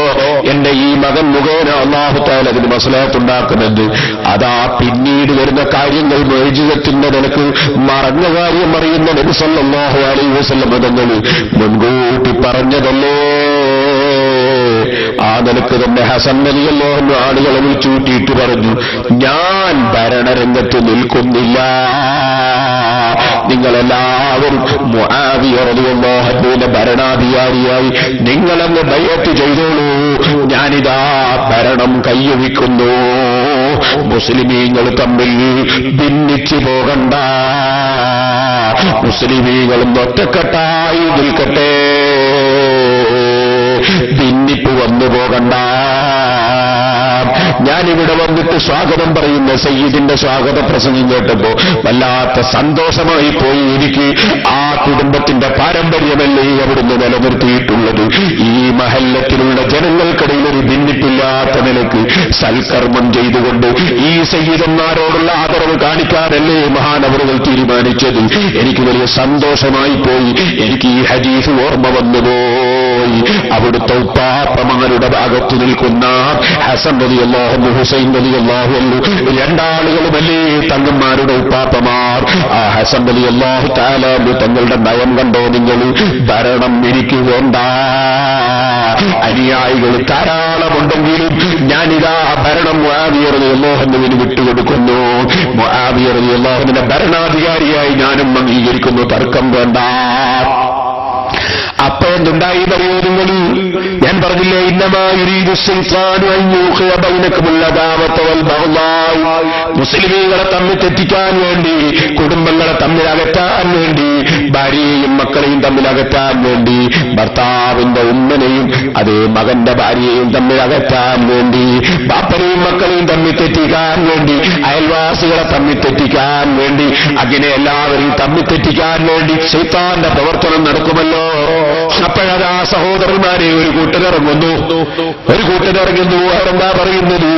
എന്റെ ഈ മകൻ മുഖേന അല്ലാഹു തആല അതിന് മസ്ലഹത്തുണ്ടാക്കുന്നത്, അതാ പിന്നീട് വരുന്ന കാര്യങ്ങൾ മുഅ്ജിസത്തിന്റെ നിലക്ക് മറഞ്ഞ കാര്യം അറിയുന്ന നബി സല്ലല്ലാഹു അലൈഹി വസല്ലം തങ്ങൾ മുൻകൂട്ടി പറഞ്ഞതല്ലേ. ആ നിലക്ക് തന്നെ ഹസൻ റളിയല്ലാഹു അൻഹു ആളുകളെ വിളിച്ചുകൂട്ടിയിട്ട് പറഞ്ഞു, ഞാൻ ഭരണരംഗത്ത് നിൽക്കുന്നില്ല, നിങ്ങളെല്ലാവരും മുആവിയ റളിയല്ലാഹു അൻഹുവിന്റെ ഭരണാധികാരിയായി നിങ്ങളങ്ങ് ബൈഅത്ത് ചെയ്തോളൂ, ഞാനിതാ ഭരണം കൈയൊഴിക്കുന്നു. മുസ്ലിമീങ്ങൾ തമ്മിൽ ഭിന്നിച്ചു പോകണ്ട, മുസ്ലിമീങ്ങളും ഒറ്റക്കെട്ടായി നിൽക്കട്ടെ, ഭിന്നിപ്പ് വന്നു പോകണ്ട. ഞാനിവിടെ വന്നിട്ട് സ്വാഗതം പറയുന്ന സയ്യിദിന്റെ സ്വാഗത പ്രസംഗം കേട്ടപ്പോ വല്ലാത്ത സന്തോഷമായി പോയി എനിക്ക്. ആ കുടുംബത്തിന്റെ പാരമ്പര്യമല്ലേ അവിടുന്ന് നിലനിർത്തിയിട്ടുള്ളത്. ഈ മഹല്ലത്തിലുള്ള ജനങ്ങൾക്കിടയിൽ ഒരു ഭിന്നിപ്പില്ലാത്ത നിലക്ക് സൽക്കർമ്മം ചെയ്തുകൊണ്ട് ഈ സയ്യിദന്മാരോടുള്ള ആദരവ് കാണിക്കാനല്ലേ മഹാനവറുകൾ തീരുമാനിച്ചത്. എനിക്ക് വലിയ സന്തോഷമായി പോയി. എനിക്ക് ഈ ഹദീസ് ഓർമ്മ വന്നുപോയി. അവിടുത്തെ ഉപ്പാപ്പമാരുടെ ഭാഗത്തു നിൽക്കുന്ന ഹസൻ റളിയല്ലാഹു അൻഹു, ഹുസൈൻ റളിയല്ലാഹു അൻഹു, രണ്ടാളുകളുമല്ലേ തങ്ങന്മാരുടെ ഉപ്പാപ്പമാർ. ആ ഹസൻ റളിയല്ലാഹു തആല തങ്ങളുടെ നയം കണ്ടോ നിങ്ങൾ? ഭരണം എനിക്ക് വേണ്ട, അനുയായികൾ ധാരാളമുണ്ടെങ്കിലും ഞാനിതാ ഭരണം മുആവിയ റളിയല്ലാഹു അൻഹുവിന് വിട്ടുകൊടുക്കുന്നു, മുആവിയ റളിയല്ലാഹു അൻഹുവിന്റെ ഭരണാധികാരിയായി ഞാനും അംഗീകരിക്കുന്നു, തർക്കം വേണ്ട. അപ്പൊ എന്തുണ്ടായി പറയൂ നിങ്ങൾ? ഞാൻ പറഞ്ഞില്ലേ, ഇന്നമാ യുരീദു ശൈത്താനു അൻ യൂഖിയ ബൈനകുമുൽ അദാവത വൽ ബഗ്ളാ. മുസ്ലിമീങ്ങളെ തമ്മിൽ തെറ്റിക്കാൻ വേണ്ടി, കുടുംബങ്ങളെ തമ്മിൽ അകറ്റാൻ വേണ്ടി, ഭാര്യയെയും മക്കളെയും തമ്മിൽ അകറ്റാൻ വേണ്ടി, ഭർത്താവിന്റെ ഉമ്മനെയും അതേ മകന്റെ ഭാര്യയെയും തമ്മിൽ അകറ്റാൻ വേണ്ടി, ബാപ്പനെയും മക്കളെയും തമ്മിൽ തെറ്റിക്കാൻ വേണ്ടി, അയൽവാസികളെ തമ്മിൽ തെറ്റിക്കാൻ വേണ്ടി, അങ്ങനെ എല്ലാവരെയും തമ്മിൽ തെറ്റിക്കാൻ വേണ്ടി ശൈത്താന്റെ പ്രവർത്തനം നടക്കുമല്ലോ. അപ്പോഴതാ സഹോദരന്മാരെ ഒരു കൂട്ടരിറങ്ങുന്നു. അവരെന്താ പറയുന്നത്?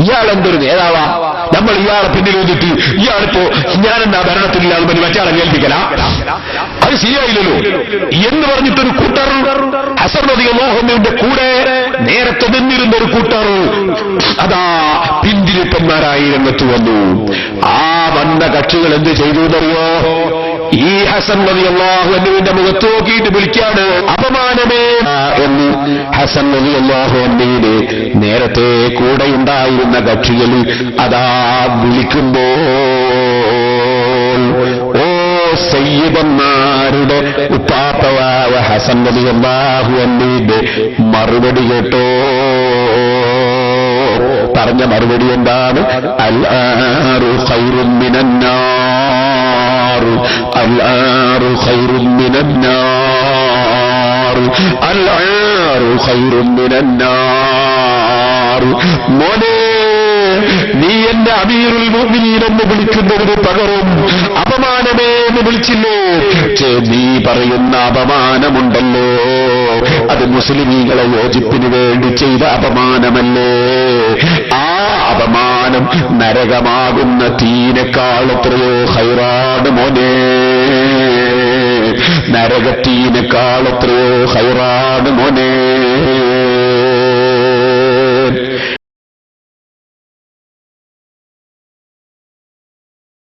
ഇയാളെന്തൊരു നേതാവാ, നമ്മൾ ഇയാളെ പിന്നിൽ വന്നിട്ട് ഇയാളിപ്പോ ഞാനെന്നാ ഭരണത്തിലില്ലാതെ പറ്റി മറ്റാളെ കേൾപ്പിക്കല, അത് ശരിയായില്ലല്ലോ എന്ന് പറഞ്ഞിട്ടൊരു കൂട്ടർ ഹസൻ റളിയല്ലാഹു അൻഹുവിന്റെ കൂടെ നേരത്തെ നിന്നിരുന്ന ഒരു കൂട്ടർ അതാ പിന്തിരിപ്പന്മാരായി രംഗത്ത് വന്നു. ആ വന്ന കക്ഷികൾ എന്ത് ചെയ്തു എന്നറിയോ? ഈ ഹസൻ റളിയല്ലാഹു അൻഹുവിന്റെ മുഖത്ത് നോക്കിയിട്ട് വിളിക്കാണ്, അപമാനമേ എന്ന്. ഹസൻ റളിയല്ലാഹു അൻഹുവിനെ നേരത്തെ കൂടെയുണ്ടായിരുന്ന കക്ഷികൾ അതാ വിളിക്കുമ്പോൾ, ഓ സയ്യിദന്മാരുടെ ഉപ്പാപ്പവായ ഹസൻ റളിയല്ലാഹു അൻഹുവിന്റെ മറുപടി കേട്ടോ. പറഞ്ഞ മറുപടി എന്താണ്? അൽ-ആറു ഖൈറുൻ മിനന്നാർ, അൽ-ആറു ഖൈറുൻ മിനന്നാർ, അൽ-ആറു ഖൈറുൻ മിനന്നാർ. മോനെ, നീ എന്റെ അമീറുൽ മുഅ്മിനീൻ എന്ന് വിളിക്കുന്നതിന് പകരം അപമാനമേ എന്ന് വിളിച്ചില്ലേ? നീ പറയുന്ന അപമാനമുണ്ടല്ലോ, അത് മുസ്ലിമീങ്ങളെ യോജിപ്പിന് വേണ്ടി ചെയ്ത അപമാനമല്ലേ? ആ അപമാനം നരകമാകുന്ന തീനേക്കാൾ എത്രയോ ഹൈറാണ് മോനെ, നരകത്തീനേക്കാൾ എത്രയോ ഹൈറാണ് മോനെ.